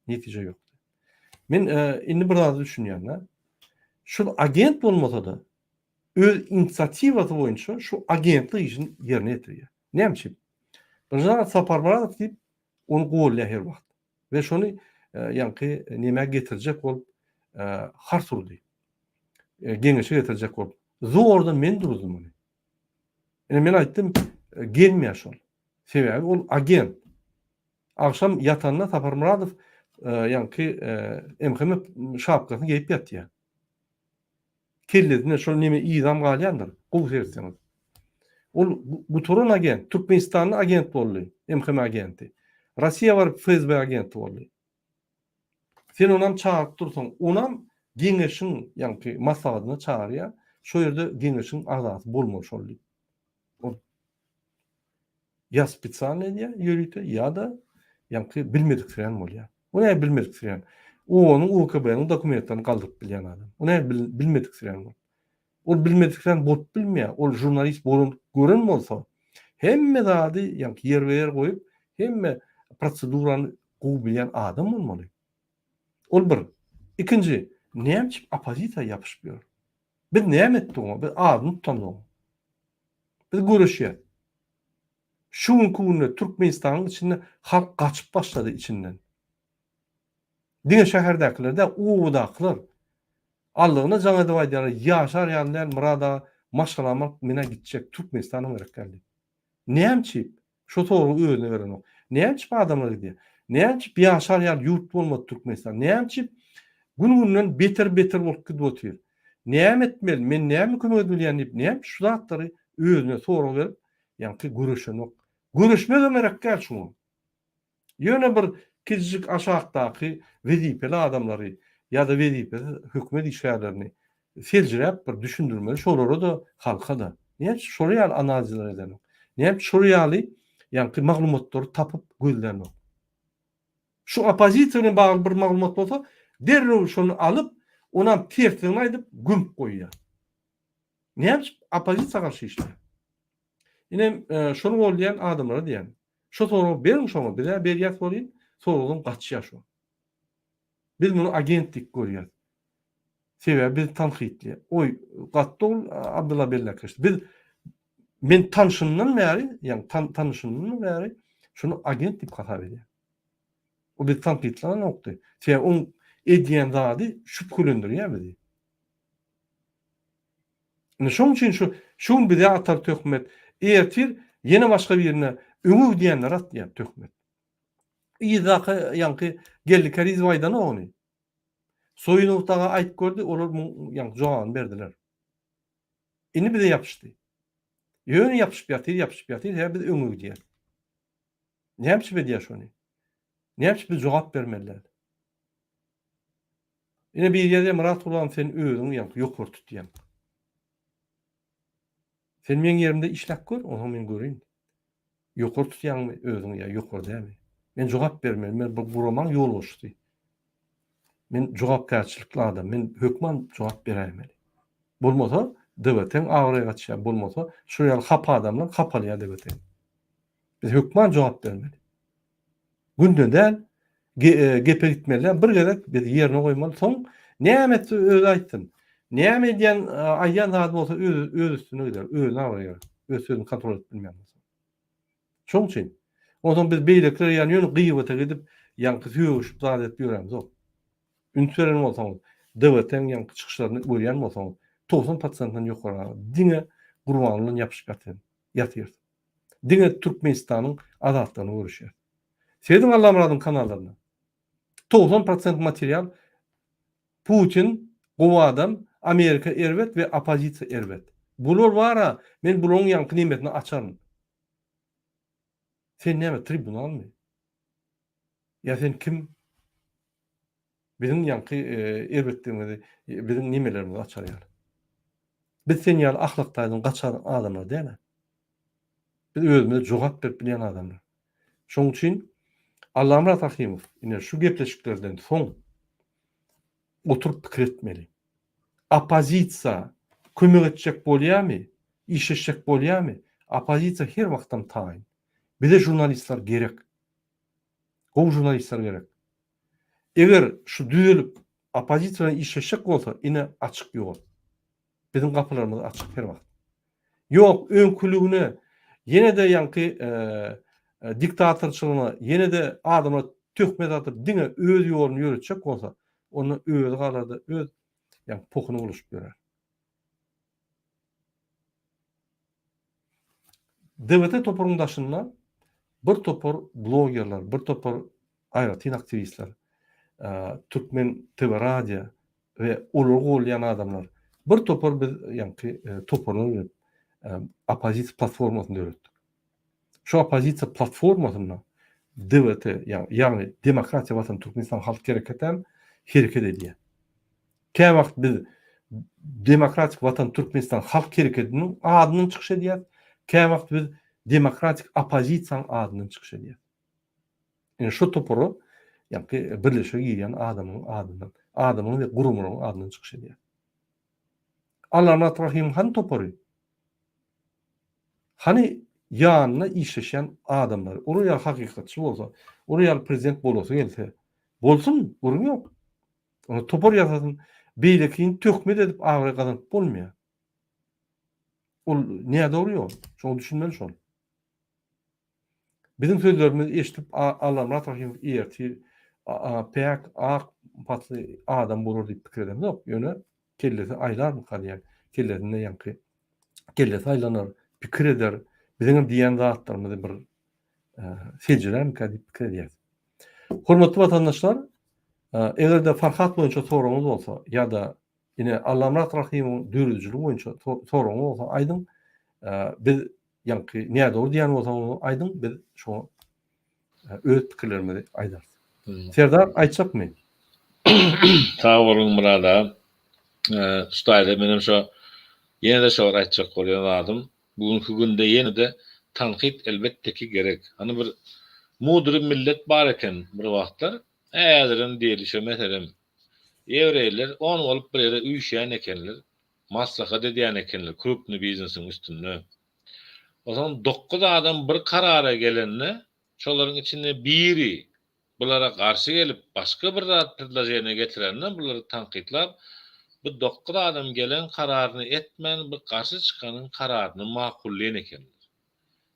Speaker 1: Netije ýok. Men indi bir daha düşünýän. Şu agent bolmasa da öz inisiativasy boýunça şu agentlik işini ýerine ýetirýär. Näme? Bir Saparmuradov diýip onu gowlýar her wagt. Ve şonu ýanky näme getirjek bolup harsurdy. Geňeşe getirjek bolup. Zorda men durdum onu. Men aýtdym, gelmeýär şol. Sebäbi ol agent. Akşam ýatanda Saparmuradov ýanky MHM şapkasyny giyip ýatýar. Kelledine şol näme ýyzam galýandyr. Gowy sersiňiz. Ol bu torun agent, Türkmenistanyň agent boldy, MHM agenti. Rossiýa var FSB agenti boldy. Sen onam çağırıp dursaň, onam geňeşiň ýanky maslahatyna çağırýar. Şo ýerde geňeşiň agzasy bolmaş boldy. Ya spesialny diýär, ýörüýte, ya da ýanky bilmediklerini bolýar. O näme bilmediklerini? O onun UKB'nin dokumentlerini galdyryp bilýän adam. O näme bilmediklerini? Ol bilmediklerini bolup bilmeýär. Ol jurnalist bolun gören bolsa, hemme zady ýanky ýer goýup, hemme prosedurany gowy bilýän adam bolmaly. Ol bir. Ikinji, näme opozisiýa ýapyşpýar? Biz näme etdik? Biz adyny tutamadyk. Biz görüşýär. Şu günü Türkmenistan'ın içinde halk kaçıp başladı içinden. Diňe şäherdäkilerde uwdaklar allygına jaňa diýýär, ýaşar ýanlar murada maşgalamak mene gitjek Türkmenistanyň gerekli. Näme şu toru özüne beren. Näme adamlar diýär. Näme ýaşar ýar ýurt bolmady Türkmenistan. Näme gün-günden beter bolup gidýär. Näme etmeli? Men näme kömek edilýän diýip, näme şu zatlary özüne soru berip, ýanky görüşenok. Görüşmede merakkel şunu. Ýöne bir kizjik aşağıdaky wezipeli adamlary ya da wezipeli hökümet işgärlerini seljirep bir düşündirmeli. Şolary da halka da. Näme şoreal analizler edelim. Näme şorealy ýanky maglumatlary tapyp gözlerni. Şu opozisiýanyň bagly bir maglumat bolsa, derrew şonu alyp, onam tertini aýdyp gümp goýýar. Näme opozisiýa garşy işler? Inem şonu bolýan adamlara diýen. Şu soru berin şoňa bize berýär bolýan, sorugyň gaçýar şu. Biz bunu agentlik görýär. Sebäbi biz tanqidli. Oy, gatdol Abdullah Bellakaş. Men tanışymdan bäri, ýani tanışymdan bäri şunu agent diýip hasap edýär. O biz tanqidlanan nokta. Sebäbi on edýän zady şüphelendirýär bizi. Şoň üçin şu bize atar töhmet ertir yine başka bir yerine öňü diýenler atýar töhmet. Ýa-da ýanky geldi Kariz Waýdan ony. Soýunukdaga aýt gördü, olar ýanky jogabyny berdiler. Indi bize ýapyşdy. Ýöne ýapyşyp ýatyr, her biz öňü diýer. Näme diýär şonu? Näme biz jogap bermeliler? Ine bir ýerde Murat ulan sen özüň ýanky ýokor tutýan. Sen men yerimde işlek gör, onu men göreyim. Ýokor tutýanmy özüň ýa ýokor dämi? Men jogap bermeli, men bu roman ýol boşdy. Men jogapkärçilikli adam, men hökman jogap beremeli. Bolmasa döwletin agyra gatşa, bolmasa şu ýaly hapa adamlar hapalýar döwletin. Biz hökman jogap bermeli. Gündeden gepe gitmeliler, bir gerek biz ýerine goýmaly. Soň näme öz aýtdym? Näme diýen aýan zat bolsa öz üstüne gider, özüne agyrar. Öz sözüni kontrol edip bilmän bolsa. Şoň üçin oňdan biz beýlekler ýani ýöne gıybata gidip ýanky söýüşip zat edip ýöreňiz ok. Ünsüren bolsaňyz, döwletten ýanky çykyşlaryny görýän bolsaňyz, 90%-dan ýokary diňe gurbanlygyny ýapyşyp ýatyr. Diňe Türkmenistanyň azatlygyny görüşýär. Seýdim Allah muradyň kanallarynda 90% material Putin, gowy adam, Amerika erwet we opozisiýa erwet. Bular bara, men bularň ýanky nimetini açaryn. Sen näme tribunalmy? Ya sen kim? Bizim ýanky erwetdiňizi, bizim nimelerimizi açar ýaly. Biz sen ýaly ahlakdaýdan gaçar adamlar däle. Biz özümize jogap berip bilýän adamlar. Şoň üçin Allah Murat Hakimow ine şu gepleşiklerden soň oturup pikir etmeli. Opozisiýa kömek etjek bolýarmy? İşleşjek bolýarmy? Opozisiýa her wagtdan taýyn. Bize jurnalistler gerek. Gowy jurnalistler gerek. Eger şu düzelip opozisiýa işleşek bolsa ine açyk ýol. Bizim kapılarımız açyk her wagt. Yok, öňkülügüne ýene-de ýanky diktatorçylygyna, ýene-de adama töhmet atyp diňe öz ýoluny ýöretjek bolsa, onu öz galada öz pokuny buluşup ýörer. DBT toporuň daşynda bir topor blogerler, bir topor aýratyn aktivistler, Türkmen TV radio we ulug bolýan adamlar bir topor biz ýanky toporuny opozisiýa platformasyny öğretdik. Şu opozisiýa platformasyna DBT ýagny Demokratiýa Watan Türkmenistan Halk Hereketi'm hereket edýär. Käme wagt biz Demokratik Watan Türkmenistan Halk Hereketi'niň adyny çykyş edýär. Käme wagt biz Demokratik opozisiýaň adyny çykyş edýär. Şu toporu ýanky birleşik ýerýän adamyň we gurumynyň adyny çykyş edýär. Allah'ın Rahim han toporu. Hani ýanyna işleşen adamlar, oraya hakykatçy bolsa, oraya prezident bolsa gelse, bolsun, gurun ýok. Onu topor ýasasyn, beýlekiň töhmet edip agry gazanyp bolmaýar. Ol näde oluyor? Şonu düşünmeli şol. Bizim sözlerimiz eşitip Allah'ın Rahim ýerti pek patly adam bolur diýip pikir edem. Ýok, ýöne kellesi aýlar mı kalýar? Kellesinde ýanky kellesi aýlanar, pikir eder. Bizim diýen zatlarymyzy bir sejirem kadip pikir edýär. Hormatly watandaşlar, egerde Farhat boýunça soragyňyz bolsa ýa-da ine Allah'ın Rahimyň dürüjligi boýunça soragyňyz bolsa aýdyň, biz ýanky näde ol diýen bolsa aýdyň, biz şo öz pikirlerimizi aýdar. Serdar aýtjakmy?
Speaker 2: Sağ bolun Murada. Şutaýda menim şo ýene-de şo aýtjak bolýan bugünkü günde ýene-de tanqid elbetde ki gerek. Hani bir mudur millet bar eken bir wagtlar ädirin diýilişe meselem ýewreýler on bolup bir ýere üýşýän ekenler, maslahat edýän ekenler krupny biznesiň üstünde. O zaman 9 adam bir karara gelenne şolaryň içinde biri bulara karşı gelip başka bir zat предложение getirenne bulary tanqidlap bu 9 adam gelen kararyny etmen, bu karşı çıkanyň kararyny makulleýän ekenler.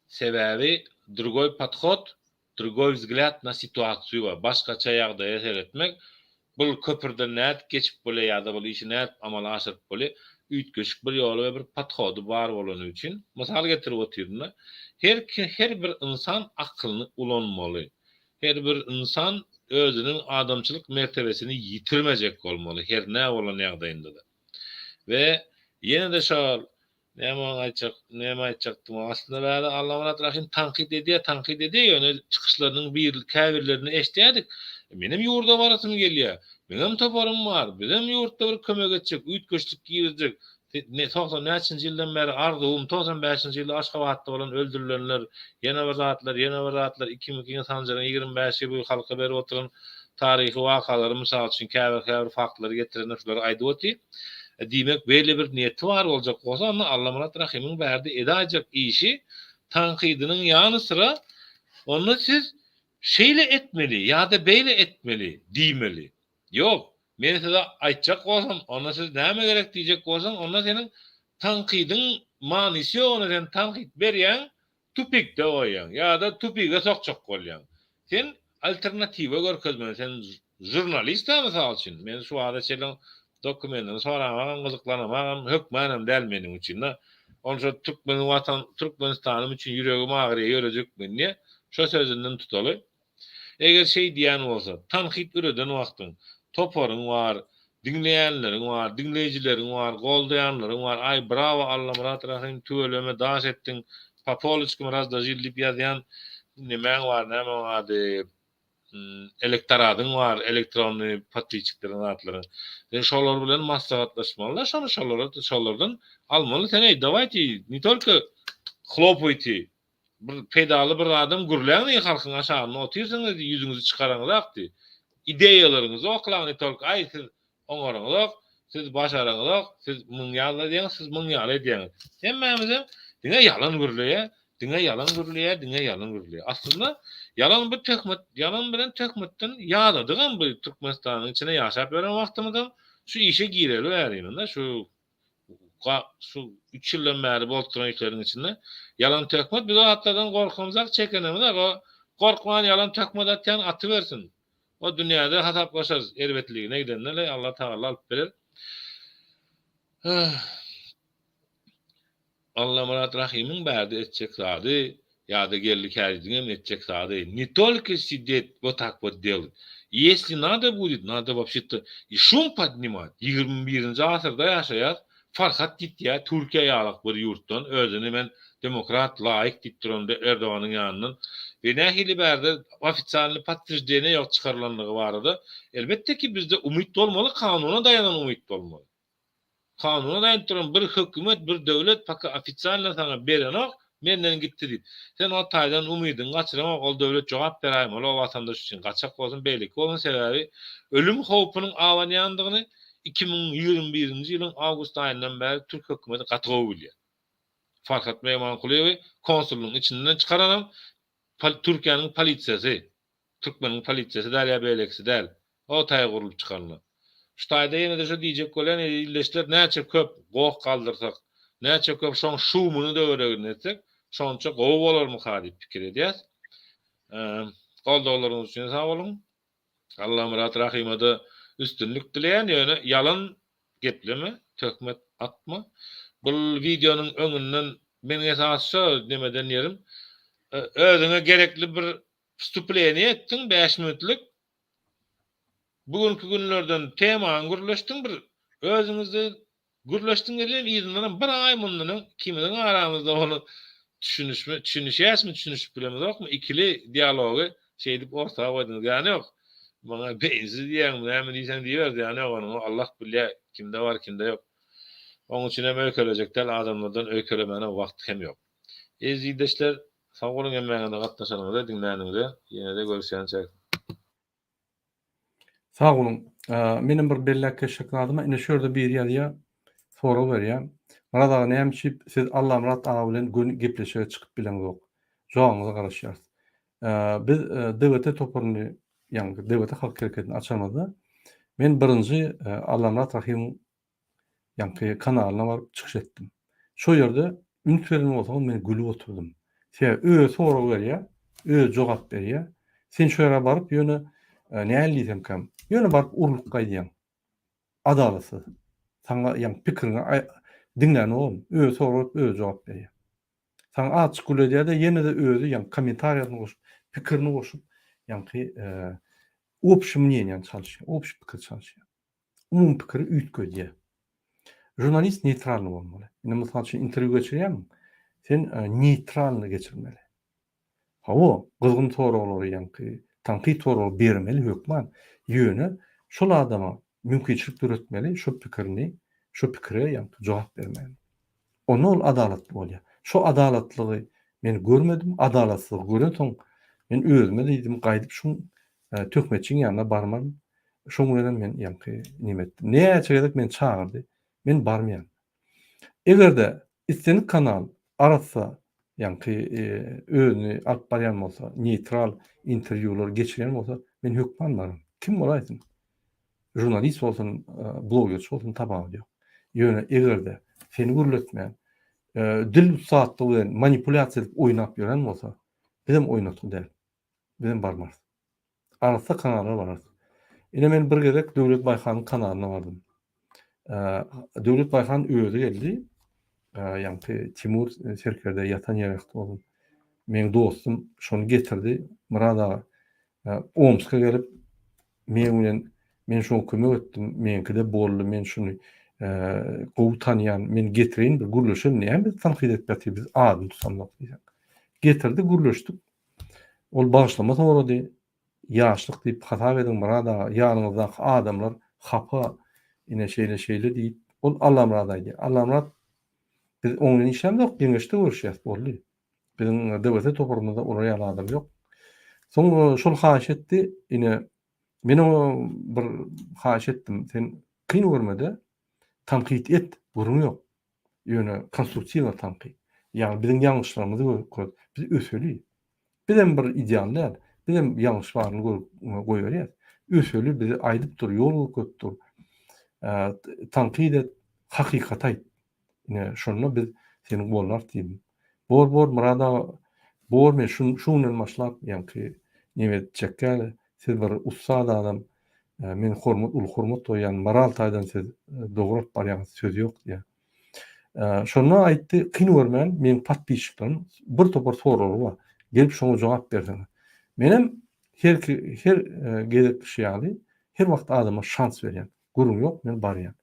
Speaker 2: Sebäbi другой подход, другой взгляд на ситуацию. Başgaça ýagdaýa seretmek, bu köpürden näet geçip bolýar ýa-da bu işi näet amala aşyryp bolýar. Üýtgeşik bir ýoly we bir podhody bar bolany üçin mysal getirip otyrdylar. Her bir insan akylyny ulanmaly. Her bir insan özünün adamçylyk mertebesini yitirmejek bolmaly. Her näme bolan ýagdaýynda da. Ve ýene-de şol näme aýtjakdym aslında bäde Allah'ın Rahim tanqid edýär, ýöne çykyşlarynyň bir käbirlerini eşdýärdik. Menim ýurda barasym gelýär. Menim toparym bar. Bizim ýurtda bir kömek etjek, üýtgeçlik girecek. Ne 90-njy ýyldan beri arzuwum 95-nji ýylda Aşgabatda bolan öldürilenler, ýene bir zatlar 2002 sanjaryň 25-i bu halka berip oturan taryhy wakalary mysal üçin käbir faktlary getirenler şolary aýdyp otdy. Diýmek beýle bir niýeti bar boljak bolsa, onu Allah'ın Rahimyň berdi edäjek işi tanqidiniň ýany sıra onu siz şeýle etmeli ýa-da beýle etmeli diýmeli. Ýok, men size aýtjak bolsam, ona siz näme gerek diýjek bolsaň, ona senin tanqidin manysy ýok, ona sen tanqid berýän, tupikde goýýan ýa-da tupige sokjak bolýan. Sen alternatiwa görkezmeli, sen jurnalistmi mysal üçin? Men şu wagtda şeýle dokumentini soramagam, gyzyklanamagam, hökmenem däl meniň üçin. Onça Türkmenistanım üçin ýüregim agyrýar, ýörecekmin diýe şo sözünden tutaly. Eger şeý diýen bolsa, tanqid üreden wagtyň toporyň bar, dinleýänleriň bar, dinleýijileриň bar, goldaýanlaryň bar. Ay bravo Allah'ım Rahim tüweleme daş etdiň. Popolçky razdajyl diýip ýazýan nimäň bar, näme wady elektoradyň bar, elektrony patryçikleriň atlary. Sen şolar bilen maslahatlaşmaly, şolardan almaly. Sen давайте не только хлопайте. Bir pedaly bir adam gürläňi halkyň aşagyna otyrsaňyz ýüzüňizi çykaraňyzakdy. Ideýalaryňyzy oklaňy tolk ay siz oňoraňyz, siz başaraňyz, siz müň ýaly diýen, siz müň ýaly diýen. Hemmämiz diňe ýalan gürleýär. Aslında Yalan bir töhmet, yalan bilen töhmetden ýadadygan bu Türkmenistanyň içine ýaşap beren wagtymyzda şu işe gireli bäriňinde şu 3 ýyldan bäri bolup duran işleriň içinde yalan töhmet biz o atlardan gorkumyzak çekenemiz o gorkman yalan töhmet atýan atybersin. O dünýäde hasaplaşar erbetligine gidenler Allah Taala alyp berer. Allah Murat Rahim'in bärdi etjek zady ýa-da geldi kärdiňem etjek zady. Не только сидеть вот так вот делать. Если надо будет, надо вообще-то и шум поднимать. 21-nji asyrda ýaşaýar. Farhat gitdi Türkiýe ýalyk bir ýurtdan özüni men demokrat, laýyk diýip duranda Erdoganyň ýanyndan we nähili bärde ofitsialny подтверждение ýok çykarlanlygy bardy. Elbetde ki bizde umyt bolmaly, kanuna dayanan umyt bolmaly. Kanuna dayanıp duran bir hökümet, bir döwlet paka ofitsialna sana berenok menden gitdi diýip. Sen o taýdan umydyň gaçyramak, ol döwlet jogap berýär, ol watandaş üçin gaçak bolsun, beýlik bolsun sebebi ölüm howpunyň awanýandygyny 2021-nji ýylyň awgust aýyndan bäri Türk hökümeti gatyga bilýär. Farhat Mehmankuliýew konsullugyň içinden çykaran Türkiýanyň polisiýasy, Türkmeniň polisiýasy däl beýleksi däl. O taýy gurulyp çykanlar. Şu taýda ýene-de şu diýjek bolan illeşler näçe köp gowuk kaldyrsak, näçe köp şoň şumuny döwregin etsek, şonça gowy bolarmy diýip pikir edýäs. Goldaglaryňyz üçin sag bolun. Allah Murat Rahim'a da üstünlük dileyen ýöne yalan gepleme, töhmet atma. Bu videonun öňünden men esasy demeden ýerim. Özüňe gerekli bir vstupleniýe etdiň 5 minutlyk. Bugünkü günlerden temaň gürleşdiň bir özüňizi gürleşdiň diýen ýyzynyň bir ay mundan kimiň aramyzda onu düşünüşýäsmi, düşünüşip bilemez okmy? İkili dialogy şeýdip ortaga goýdyňyz ýani ýok. Bana beyinsiz diýen, näme diýsen diýer ýani onu Allah bilýär kimde var, kimde ýok. Onuň üçin hem öýkelejekler adamlardan öýkelemene wagt hem ýok. Ezideşler sag bolun emmeňizde gatnaşanyňyza dinläniňize ýene-de görüşýänçek.
Speaker 1: Sağ olun. Menin bir bellekke şekladyma ine şurada bir ýerýär, soraw berýär. Mana da näme siz Allah Murat ağa bilen gepleşige çykyp bilen ýok. Jogaňyza garaşýar. Biz DWT topuruny, ýani DWT halk hereketini açamada men birinji Allah Murat Rahim ýani kanalyna baryp çykyş etdim. Şo ýerde ünferin bolsa men gülüp oturdum. Sen soraw berýär, jogap berýär. Sen şo ýere baryp ýöne näme diýsem kam? Ýöne baryp urlup gaýdýan. Adalatsy. Saňa ýani pikirini dinläni bolum. Soraw, jogap berýär. Saňa açyk gülediýär-de ýene-de özü ýani kommentariýasyny goşup, pikirini goşup, ýani общий мнение çalışýar, общий pikir çalışýar. Umum pikiri üýtgödýär. Jurnalist neytralny bolmaly. Ine mysal üçin interwýu geçirýärmi? Sen neytralny geçirmeli. O gyzgyn sorawlary ýani tanqid soraw bermeli hökman. Ýöne şol adama mümkinçilik öwretmeli, şu pikire ýani jogap bermeli. Onu ol adalatly bolýar. Şu adalatlygy men görmedim, adalatsyz gören soň men özüme diýdim, gaýdyp şu töhmetçiň ýanyna barmam. Şoň bilen men ýani nime etdim. Näçe gezek men çağırdy. Men barmaýan. Egerde istenik kanal aratsa ýani özüni alyp barýan bolsa, neutral interwýular geçirýän bolsa, men hökman barym. Kim bolaýsyn? Jurnalist bolsun, bloger bolsun tabagy ýok. Ýöne egerde seni gürletmän, dil saatly bilen manipulasiýa edip oýnap ýören bolsa, bizim oýnatgy däl. Bizim barmaz. Aratsa kanallar barar. Ine men bir gerek Döwlet Baýhanyň kanalyna bardym. Döwlet Baýhan özü geldi. Ýani Timur Serkerde ýatan ýerekde boldum. Men dostum şonu getirdi. Murad ağa Omska gelip men şonu kömek etdim. Menkide boldy. Men şunu gowy tanýan, men getirin bir gürleşen näme biz tanqid etmeli biz adım tutanmak diýen. Getirdi, gürleşdik. Ol başlama sorady. Ýaşlyk diýip hata berdiň Murad ağa, ýanyňyzdaky adamlar hapa ine şeýle diýip ol Allah Murad ağa. Allah Murad biz oňun işlemde ýok, giňeşde görüşýäs boldy. Biziň DWT topuruny da oraya aladym ýok. Soň şol haýyş etdi, ine men bir haýyş etdim. Sen kyn görmede tanqid et, gurun ýok. Ýöne konstruktiw tanqid. Ýani biziň ýalňyşlarymyzy görüp biz öseli. Bilen bir ideal däl. Bizim yanlış barını koyuyor. Üsölü bizi aydıptır, yol götür. Tankid et, hakikat ayt. Şonu biz senin bollar diýdim. Bor murada bor men şunun başlap ýa-ni näme çekkel siz bir ussat adam men hormat toýan moral taýdan siz dograp barýan söz ýok diýär. Şonu aýtdy, kyn görmän men patpişiklerim bir topar sorary bar. Gelip şoňa jogap berdiň. Menem her gedip şeýaly her wagt adama şans berýän. Gurun ýok, men barýan.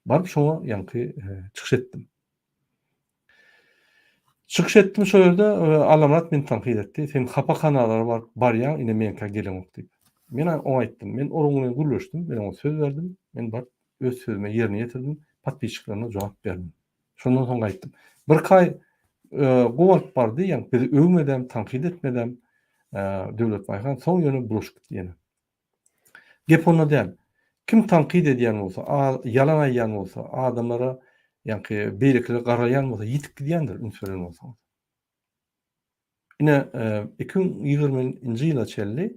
Speaker 1: Barıp şoňa ýa-ni çykyş etdim. Çıkış ettim şu yerde alamat men tankid etdi. Sen hapakanalar var ya ine menka gelen diýip. Men onu aýtdym. Men oruňy gürleşdim. Men ona söz berdim. Men bar öz sözüme ýerine ýetirdim. Patpişiklerine jogap berdim. Şondan soň aýtdym. Bir kay gowalt bardy, ýa-ni bizi öwmedem, tankid etmedem döwlet baýkan soň ýöne buluşyp gitdi. Gep onda däl. Kim tankid edýän bolsa, ýalan aýýan bolsa, adamlara ýa-ni beýlekleri garaýan bolsa, ýitip gidýändir ünsüren bolsa. Ine 2020-nji ýyla çelli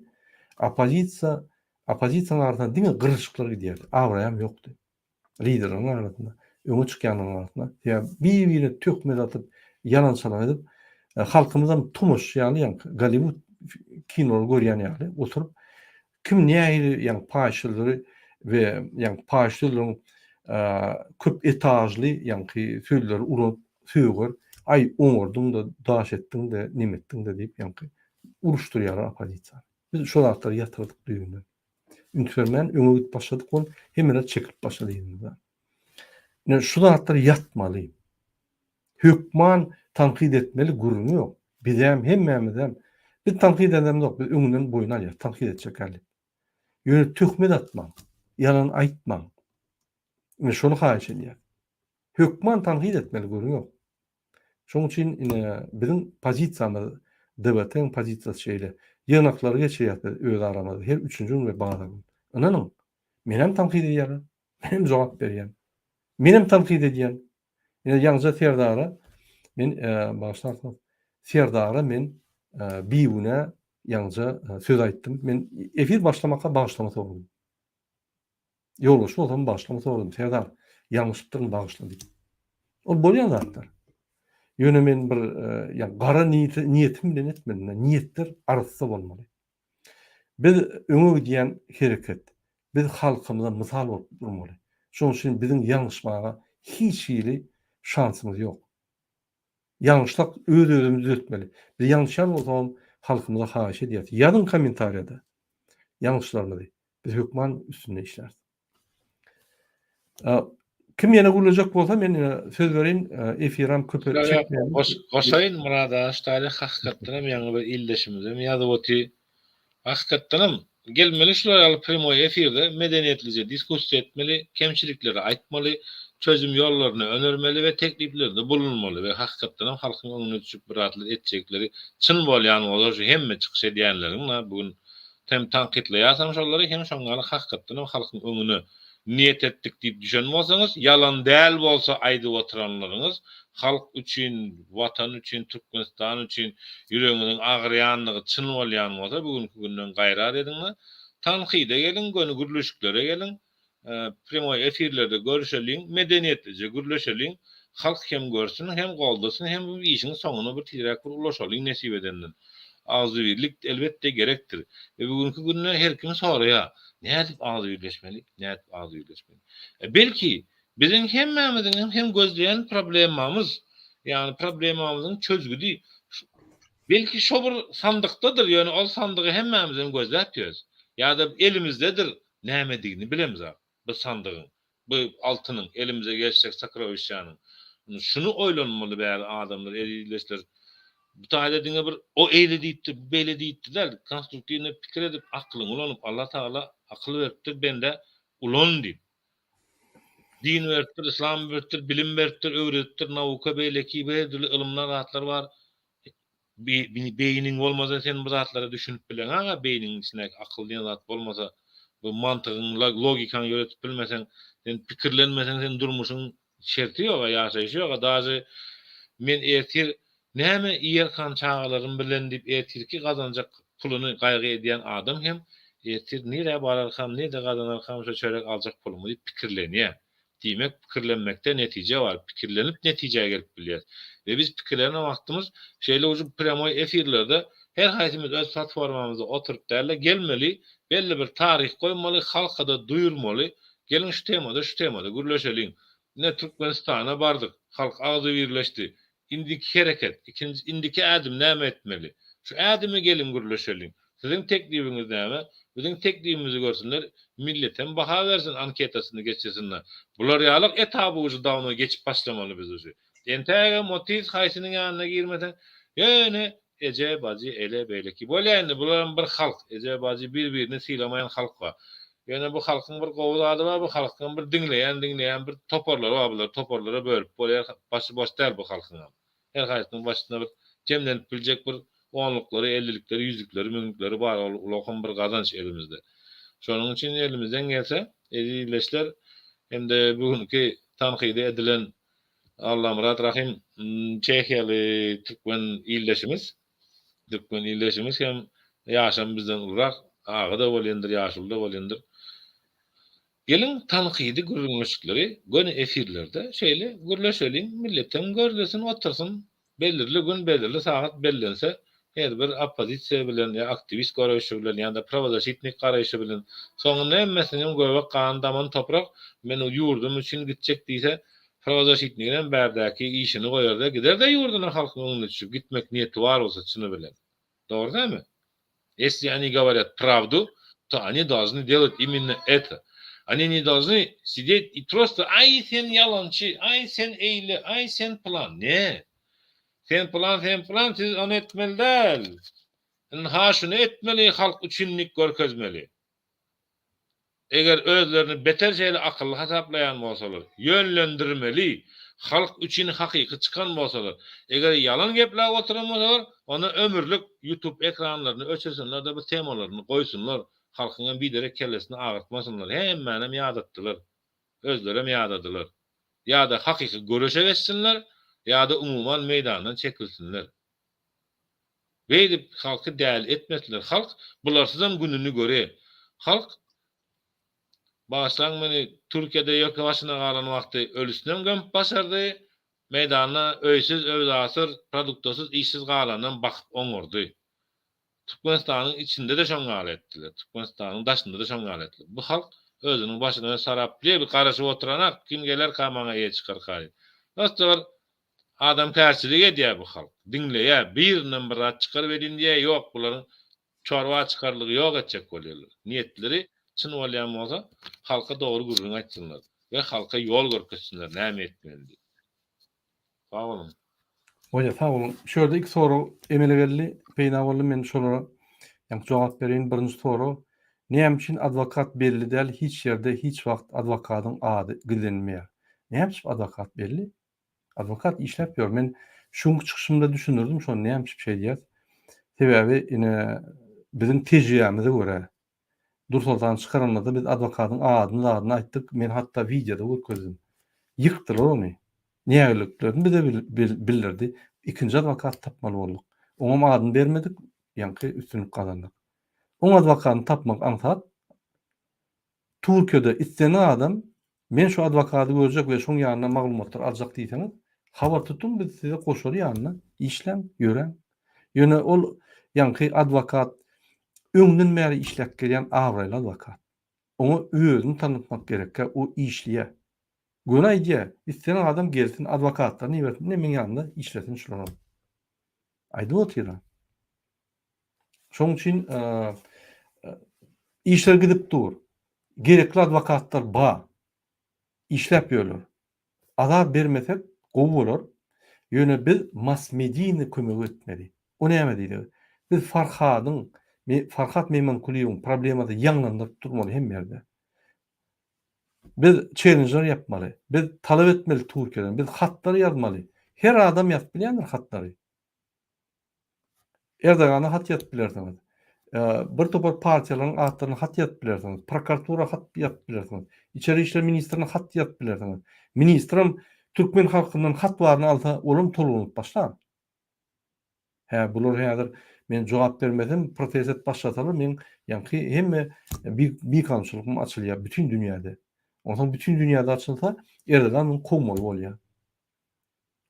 Speaker 1: opozisiýanyň arasynda diňe gyrşyklar gidýärdi. Awraýam ýokdy. Liderleriň arasynda, öňe çykýanyň arasynda bir-birine tökmek atyp, ýalan çalan edip, halkymyzdan tumuş ýa-ni Hollywood kinolary görýän ýaly oturup kim näýe ýa-ni paşylary we ýa-ni paşylaryň köp etajly ýa-ni sözleri urup söýger, ay oňorduň da daş etdiň de nimetdiň de diýip ýa-ni uruşdurýar opozisiýa. Biz şol wagtlar ýatyrdyk düýünde. Ünsürmen öňe gidip başladyk, ol hemine çekip başladyk. Ne şu wagtlar ýatmaly. Hökman tankid etmeli gurunu ýok. Bizem hemmemizem biz tankid edem ýok, biz öňünden boyun alýar, tankid etjekärlik. Ýöne töhmet atmaň, ýalan aýtmaň. Ne şonu haýyş edýär. Hökman tankid etmeli gurunu ýok. Şoň üçin biziň pozisiýamyz DBT-ň pozisiýasy şeýle ýygnakları geçýär öz aramyzda her üçüncü we bagda. Ananyň menem tankid edýär, menem jogap berýän. Menem tankid edýän. Ýa-ni Serdara men başlapmy Serdara men biwune ýa-ni söz aýtdym. Men efir başlamaka bagyşlama sordum. Ýoldaşym olam bagyşlama sordum. Serdar, ýalňyşlypdyň bagyşla diýip. Ol bolýan zatlar. Ýöne men bir ýa gara niýetim bilen etmedim. Niýetler arasy bolmaly. Biz öňe gidýän hereket, biz halkymyza mysal bolup durmaly. Şoň üçin biziň ýalňyşmaga hiç ýyly şansymyz ýok. Ýalňyşlyk öz-özümizi düzeltmeli. Biz ýalňyşlar bolsam halkymyza haýyş edýär. Ýazyn kommentariýada. Ýalňyşlarymyzy biz hökman üstünde işler. Kim ýene gurulacak bolsa men söz berýin, efiram köp çekmeýän.
Speaker 2: Goşaýyn muradaş taýly hakykatdan ýa-ni bir ildeşimizem ýazyp oty. Hakykatdan gelmeli şular alyp primoy efirde medeniýetlice diskussiýa etmeli, kemçilikleri aýtmaly, çözüm ýollaryny önermeli we tekliflerde bulunmaly we hakykatdan halkyň öňüne düşüp bir atly etjekleri çyn bolýan bolsa hemme çykyş edýänleriň bugün hem tankidle ýasam şolary hem şoňa hakykatdan halkyň öňüne niyet etdik diýip düşünmezseniz, yalan däl bolsa aýdyp oturanlaryňyz halk üçin, watan üçin, Türkmenistan üçin ýüregiňiň agyrýanlygy çyn bolýan bolsa bugünkü günden gaýrat ediňler. Tankide gelin, göni gürleşiklere gelin, primoy efirlerde görüşeliň, medeniýetlice gürleşeliň, halk hem görsün, hem goldasyn, hem bu işiň soňuna bir tirek ulaşalyň nesip edenden. Ağzı birlik elbette gerektir. Ve bugünkü günde her kim soraýar, näde ağzı birleşmeli, näde ağzı birleşmeli. Belki bizim hemmemizin hem gözleyen problemamız, yani problemamızın çözgüdü, belki şu bir sandıktadır, yani o sandığı hemmemizin gözletiyoruz. Ya da elimizdedir, nämedigini bilemiz abi, bu sandığın, bu altının, elimize geçecek sakravişyanın. Şunu oylanmalı bäli adamlar, eriyleşler, bu taýda diňe bir o eýle diýipdi, beýle diýipdiler. Konstruktiwne pikir edip aklyň ulanyp Allah Taala akly beripdir, bende ulan diýip. Din beripdir, İslam beripdir, bilim beripdir, öwretipdir, nawuka beýleki beýdili ilmler zatlar bar. Beýniň bolmasa sen bu zatlary düşünüp bilen, beýniň içinde akıl diýen zat bolmasa, bu mantygyň, logikaň ýöretip bilmesen, sen pikirlenmesen, sen durmuşyň şerti ýok, ýaşaýyşy ýok. Dazy men näme ýerkan çağalaryň bilen diýip etirki gazanjak pulunu gaýgy edýän adam hem etir nire bararkam, nire gazanarkam şo çörek aljak pulumu diýip pikirlenýär. Diýmek pikirlenmekde netije bar. Pikirlenip netijeye gelip bilýär. Ve biz pikirlenen wagtymyz şeýle ujup premoy efirlerde her haýsymyz öz platformamyzda oturup däle gelmeli, belli bir tarih goýmaly, halka da duyurmaly. Gelin şu temada gürleşelim. Ne Türkmenistan'a bardyk. Halk ağzı birleşdi. Indiki hareket, indiki adım näme etmeli? Şu adımı gelin gürleşelim. Sizin teklibiňiz näme? Bizim teklibimizi görsünler, milletem baha versin, anketasını geçirsinler. Bular ýalyk etapy uju dawna geçip başlamaly biz uju. Entäge motiv haýsynyň ýanyna girmeden, ýöne ece baji ele beýleki. Bolýandy bular bir halk, ece baji bir-birini silamayan halk var. Ýöne bu halkyň bir gowulady bar, bu halkyň bir diňleýän bir toporlary bar, bular toporlara bölüp bolýar, başy boş däl bu halkyň. Her haýsynyň başynda bir jemlenip biljek bir onlukları, 50'likleri, 100'lükleri, 1000'lükleri bar ulaqan bir gazanç elimizde. Şonun için elimizden gelse, edileşler hem de bugünkü tanqide edilen Allah Murat Rahim Çehyeli Türkmen illeşimiz hem yaşam bizden urak, ağı da bolýandyr, ýaşul da bolýandyr. Gelin tanqidi gürülmüşlikleri, gönü efirlerde şeýle gürleşelim, milletten görlesin, otursun, belirli gün, belirli saat bellense, her bir opozisiýa bilen ýa aktivist garaýşy bilen ýa-da pravozasitnik garaýşy bilen soňunda hemmesiniň göbek kan daman toprak men o ýurdum üçin gitjek diýse pravozasitnikden bärdäki işini goýarda gider de ýurduny halkyň öňüne düşüp gitmek niýeti bar bolsa çyny bilen. Dogry dämi? Если они говорят правду, то они должны делать именно это. Они не должны сидеть и просто ай sen yalançy, ay sen eýle, ay sen plan. Ne? Sen plan, siz onu etmeli däl. Ha şunu etmeli, halk üçinlik görkezmeli. Eger özlerini beter şeýle akylly hasaplayan bolsalar, yönlendirmeli, halk üçin hakyky çykan bolsalar, eger yalan gepler oturmasalar, onu ömürlük YouTube ekranlaryny öçürsinler de bu temalaryny goýsunlar, halkyň bir derek kellesini agyrtmasynlar. Hemmänem ýadatdylar. Özlerem ýadadylar. Ýa-da hakyky görüşe geçsinler, ýa-da umuman meýdandan çekilsinler. Beýdip halky däl etmesler. Halk bularsyzam gününi göre. Halk başlaň meni Türkiýede ýok başyna galan wagty ölüsinem gömüp başardy. Meýdana öýsiz, öwdasyr, produktosiz, işsiz galandan bakyp oňurdy. Türkmenistanyň içinde de şoň gal etdiler. Türkmenistanyň daşynda da şoň gal etdiler. Bu halk özüniň başyna saraply bir garaşyp oturanak, kim geler kamaňa ýe çykar galy. Dostlar, adam kärçilik edýär bu halk. Dinleýär, birinden bir rat çykaryp edin diýe ýok, bularyň çorwa çykarlygy ýok etjek bolýarlar. Niýetleri çyn bolýan bolsa, halka dogry gürrüň aýtsynlar we halka ýol görkezsinler, näme etmeli. Sağ olun.
Speaker 1: Oya sağ olun. Şöyle iki soru emele geldi. Peýda boldy, men şolara ýa-da jogap berýän. Birinji soru: näme üçin advokat belli däl, hiç ýerde hiç wagt adwokatyň ady gidenmeýär? Näme üçin adwokat belli? Advokat işlep ýör. Men şuň çykyşymda düşünürdim, şonu näme üçin şey diýär. Sebebi bizim tejribemize göre dursaldan çykarylmada biz adwokatyň adyny aýtdyk. Men hatda videoda görkezdim. Ýykdylar onu. Nägeliklerini bize bildirdi. İkinci advokat tapmaly boldyk. Oňa adyny bermedik, ýa-ni üstünlük kazandyk. O adwokaty tapmak aňsat Türkiýede istenen adam men şu adwokaty görjek we şoň ýanyna maglumatlar aljak diýseňiz, habar tutun, biz size goşar ýanyna işlem ýören. Ýöne ol ýa-ni adwokat öňden bäri işläp gelýän awraýly adwokat. Oňa özüni tanıtmak gerekkä, o işliýär. Gönä idea, istenen adam gelsin adwokatlaryny bersin, men ýanynda işlesin şular. Aýdy otyra. Şoň üçin işler gidip dur. Gerekli adwokatlar ba. İşläp ýörler. Azap bermesek gowy bolar. Ýöne biz mass mediýany kömek etmeli. O näme diýdi? Biz Farhat Meymankuliýowyň problemada ýaňlandyp durmaly hem ýerde. Biz challenge'lar yapmaly. Biz talep etmeli Türkiýeden. Biz hatlar ýazmaly. Her adam ýazyp bilýändir hatlary. Erdoğan'a hat ýazyp bilersiňiz. Bir topar partiýalaryň atlaryny hat ýazyp bilersiňiz. Prokuratura hat ýazyp bilersiňiz. İçeri işler ministrine hat ýazyp bilersiňiz. Ministram Türkmen halkyndan hat baryny alsa, olam tolunyp başlar. Bular häzir Men jogap bermedim, protest et başlatalar, men ýa-ni hemme bir kançylygym açylýar bütün dünýäde. Ondan bütün dünýäde açylsa, Erdogan men kowmaly bolýar.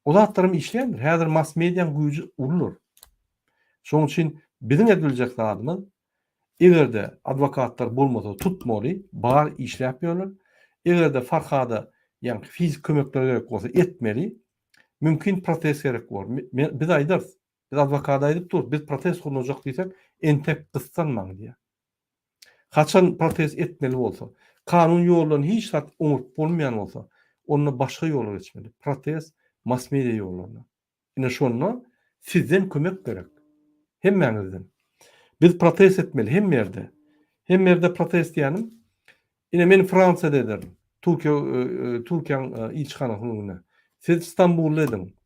Speaker 1: O zatlarym işleýändir. Häzir mass mediýanyň güýji urulur. Şoň üçin biziň ediljek zalymyz, egerde adwokatlar bolmasa tutmaly, bar işläp ýörler. Egerde Farhada ýa-ni fizik kömekler gerek bolsa etmeli. Mümkin protest gerek bor. Biz aýdyrys. Biz adwokat aýdyp dur. Biz protest gurulajak diýsek, entek gyssanmaň diýär. Haçan protest etmeli bolsa, kanun ýollaryny hiç zat unutup bolmaýan bolsa, onda başga ýola geçmeli. Protest mass media ýollaryna. Ine şonda sizden kömek gerek. Hemmeňizden. Biz protest etmeli hem ýerde. Hem ýerde protest diýenim. Ine men Fransada ederim. Türkiýanyň ilçhanasyna. Siz İstanbul'da edin.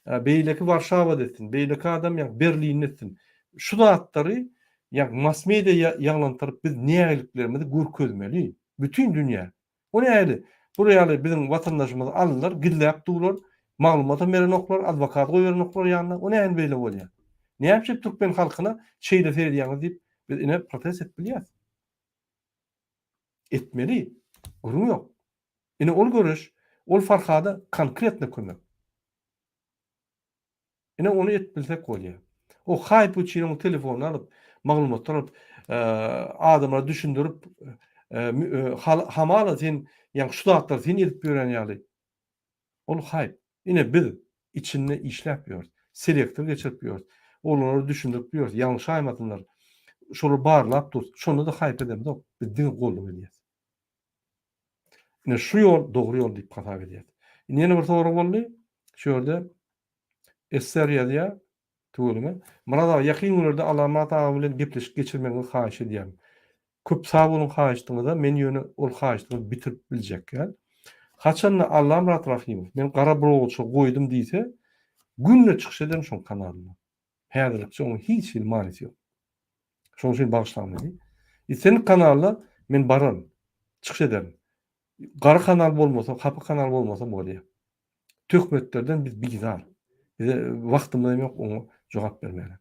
Speaker 1: Beýleki Warşawa'da etsin. Beýleki adam ýa Berlin'de etsin. Şu zatları ýa mass media ýaglantyryp biz nägeliklerimizi görkezmeli. Bütün dünýä. O nähili? Buraya bizim vatandaşymyz alırlar, gillap durlar, maglumata beren oklar, advokat goýan oklar ýanyna. O nähili beýle bolýar? Näçe Türkmen halkyna şeýle ferýanyz diýip biz ine protest etmeliýiz. Etmeli. Urun ýok. Ine ol görüş, ol Farhada konkretne kömek. Ine onu etbilsek bolýar. O haýp üçin o telefonu alıp, maglumatlar alıp, adamlara düşündürüp, hamala sen, ýa-ni şu zatlar sen edip ýören ýaly. Ol haýp. Ine biz içinde işläp ýörüz. Selektor geçirip ýörüz. Olary düşündürip ýörüz. Ýalňyş aýmatynlar. Şolu barlap dur. Şonu da haýp edemdik. Biz diň gollugy diýýär. Ine şu ýol dogry ýol diýip hasap edýär. Ine bir tory boldy. Şu ýerde Esseriyada tuğulma. Mana da ýakyn günlerde alamat ağa bilen gepleşip geçirmeniňi haýyş edýär. Köp sag bolun haýyşdyňyzda men ýöne ol haýyşdyňy bitirip biljekler. Haçan Allahym Rahim. Men gara blogçy goýdum diýse, günle çykyş ederim şoň kanalyma. Häzirlikçe onuň hiç bir manysy ýok. Şoň üçin bagşlanmaly. Senin kanalda men bararym. Çykyş ederim. Gara kanal bolmasa, kapy kanal bolmasa bolýar. Töhmetlerden biz bizar. Bize wagtymyz ýok, oňa jogap bermeli.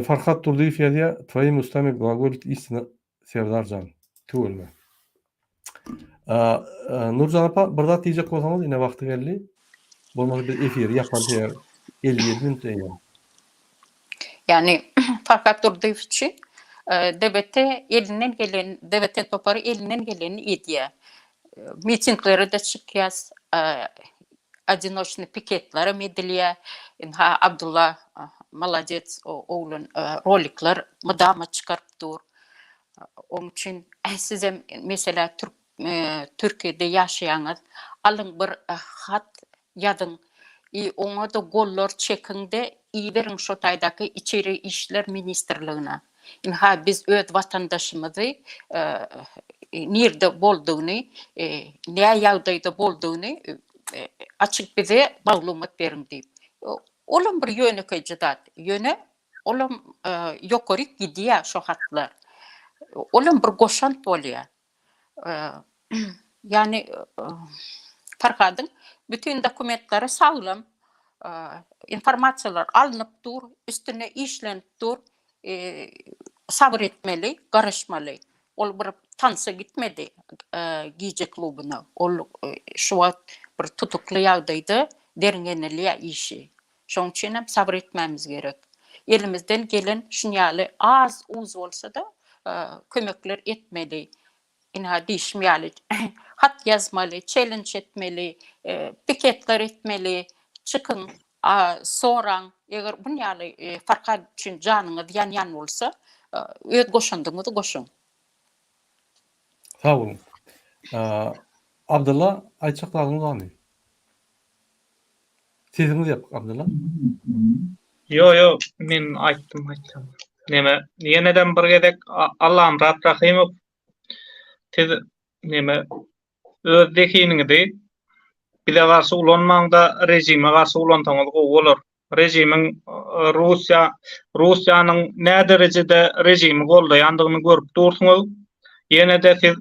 Speaker 1: Farhat Turdiýew ýa-da твои устами глаголит истина Сердаржан. Tuğulma. Nurcan apa, bir zat diýjek bolsaňyz, ine wagty geldi. Bolmasa biz efir ýapan diýer. 57 minut diýer.
Speaker 3: Yani Farhat Turdiýew üçin devlete elinden gelen, devletin toparı elinden geleni edýär. Mitinglere de çykýas, одиночный piketlere medilýär. Abdullah Молодец oğlun rolikler mydama çykaryp dur. Onun için sizem mesela Türkiye'de yaşayanız alın bir hat yadyň. Oňa da gollar çekinde iýerin şo taýdaky içeri işler ministrligine. Biz öz vatandaşymyzy nerede boldugyny, näme ýagdaýda boldugyny açyk bize maglumat berin diýip. Olam bir ýöneke jidat. Ýöne olam ýokary gidýär şo hatlar. Olam bir goşant bolýar. Yani Farhadyň bütün dokumentlary saglam, informasiýalar alınıp dur, üstüne işlenip dur, sabır etmeli, garaşmaly. Ol bir tansa gitmedi giyce klubuna. Ol şu wagt bir tutukly ýagdaýda deringenelýär işi. Şoň üçin hem sabır etmemiz gerek. Elimizden gelen şunýaly az uz bolsa da kömekler etmeli. Ina diýişmeli. Hat yazmaly, challenge etmeli, piketler etmeli, çykyn, soraň. Eger bunýaly Farhat üçin janyňyz ýan bolsa, öz goşandyňyzy goşun.
Speaker 1: Sağ olun. Abdullah aýçaklaryňyz gany? Siziňiz ýap, Abdullah.
Speaker 4: Yo, men aýtdym. Neme, ýeneden bir gedek Allahym Rahimow neme öz dekiniňi bize garşy ulanmaňda rejime garşy ulantaňyz bolar. Rejimiň Russiýanyň näde derejede rejimi goldaýandygyny görüp dursaňyz, ýene-de siz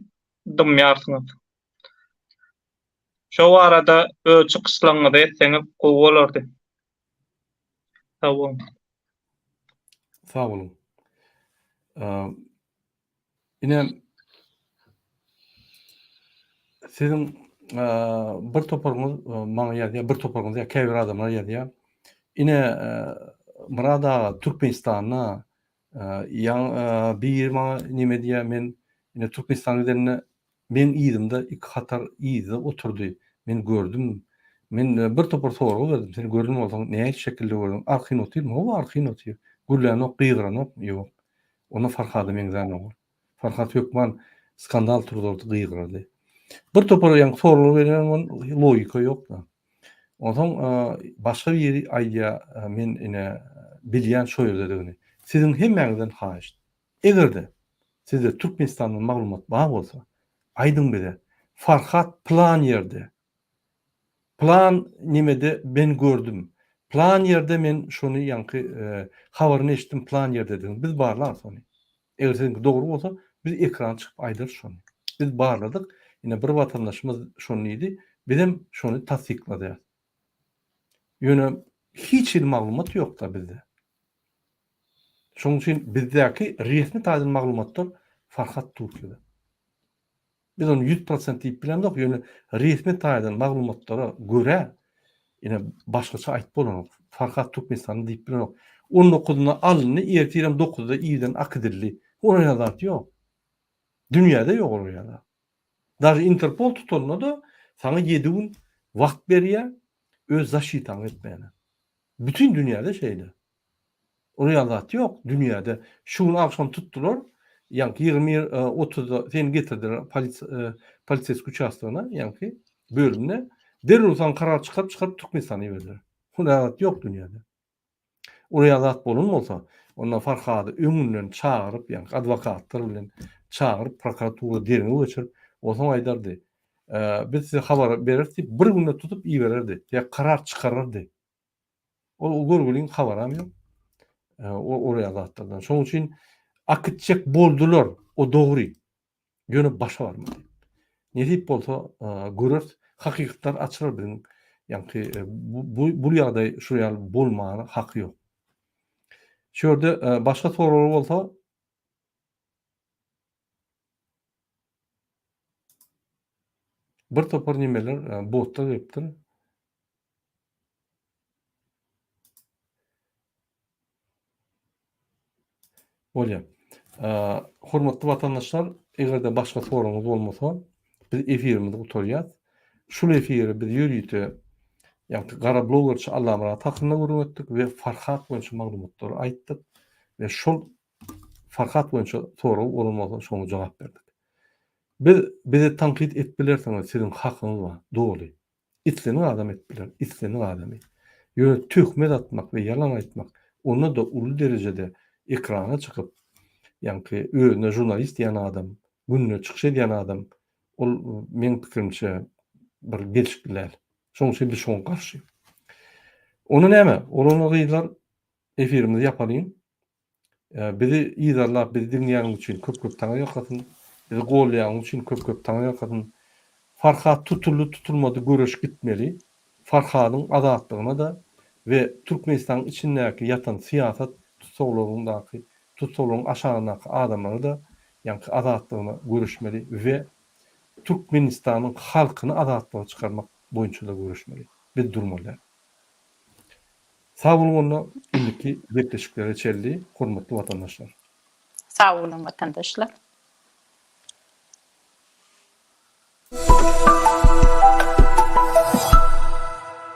Speaker 4: dymýarsyňyz. Şo arada öz çykyşlaryňyzy etseňiz gowy bolardy. Tamam.
Speaker 1: Sağ olun. Ine sizin bir toparňyz maňa ýady, bir toparňyz ýa käbir adamlar ýady. Ine Murada Türkmenistana bir maňa nime diýär, men ine Türkmenistan üzerine men ýydymda iki hatar ýyzy oturdy. Men gördüm. Men bir topar soragy berdim. Sen gördün bolsaň näme şekilde gördün? Arky noty mi? O arky noty. Gülläni ok, gyýgrany ok, ýok. Ona Farhady men zany. Farhat Hökman skandal turdy, gyýgrady. Bir topar ýa soralar beren logika ýok da. Ondan başga bir ýeri aýdýa men ine bilýän şo ýerde. Sizin hemmäňizden haýyş. Egerde sizde Türkmenistanyň maglumat bar bolsa, aýdyň bize. Farhat plan ýerde. Plan nimede ben gördüm. Plan ýerde men şonu ýanky habaryny eşitdim, plan ýerde dedim. Biz barlar şonu. Eger siziňki dogry bolsa, biz ekran çykyp aýdyr şonu. Biz barladyk. Ine bir watandaşymyz şonu ýedi. Bizim şonu tasdiklady. Ýöne hiç il maglumat ýok da bizde. Şoň üçin bizdäki resmi taýdan maglumatlar Farhat Türkiýede. Biz onu 100% diýip bilendik. Ýöne resmi taýdan maglumatlara göre ine başgaça aýtyp bolanok. Farhat Türkmenistany diýip bilenok. 19-na alyny ertirem 9-da ýerden akydyrly. Oraya zat ýok. Dünýäde ýok oraya. Даже Interpol tutanmada sana 7 gün wagt berýär öz zaşitaň etmäne. Bütün dünýäde şeýle. Oraya zat ýok dünýäde. Şuň akşam tutdular. Ýanky 20-30-da seni getirdiler polisiýa uçastygyna, ýanky bölümine. Derrewsan karar çykaryp Türkmenistana berdiler. Oraya zat ýok dünýäde. Oraya zat bolun bolsa, onda Farhady öňünden çağırıp, ýanky adwokatlar bilen çağırıp prokuratura derine geçirip, oňa aýdardy. Biz size habar bererdik, bir günde tutup iyi bererdi. Ya karar çıkarırdı. O görgülüğün habaram yok. Oraya zatlardan. Şoň üçin akıtacak boldular. O doğru. Yönü başa varmadı. Ne deyip bolsa görür, hakikatlar açılır bizim. Yani bu ýagdaý şu ýaly bolmagyna haky yok. Şöyle başka sorular bolsa bir topar nimeler botlar ýepdir. Bolýar. Hormatly watandaşlar, egerde başga soruňyz bolmasa, biz efirimizi gutarýas. Şol efiri biz ýörüýte, ýa-ni gara blogerçi Allamra takyna görüntük we Farhat boýunça maglumatlary aýtdyk we şol Farhat boýunça soru bolmasa şoňa jogap berdik. Bizi tanqid etbilerseňiz siziň hakyňyz bar, dogry. İtleni adam etbiler, itleni adamy. Ýöne töhmet atmak we ýalan aýtmak, onu da uly derejede ekrana çykyp, ýanky özüne jurnalist diýen adam, günne çykyş edýän adam, ol men pikirimçe bir gelişikler. Şoň üçin biz şoňa garşy. Onu näme? Olany gyýlar efirimizi ýapalyň. Bizi ýyzarlar, bizi dinleýän üçin köp-köp taňa ýakatyn. Bizi golýan üçin köp-köp taňa ýakatyn. Farhat tutuldy, tutulmady göreş gitmeli. Farhadyň azatlygyna da we Türkmenistan içindäki ýatan siýasat tutsaglaryndaky, tutsaglaryň aşagynaky adamlary da ýanky azatlygyna görüşmeli we Türkmenistanyň halkyny azatlyga çykarmak boýunça da görüşmeli. Biz durmaly. Sağ olun, indiki gepleşiklere çelli, hormatly watandaşlar.
Speaker 3: Sağ olun vatandaşlar.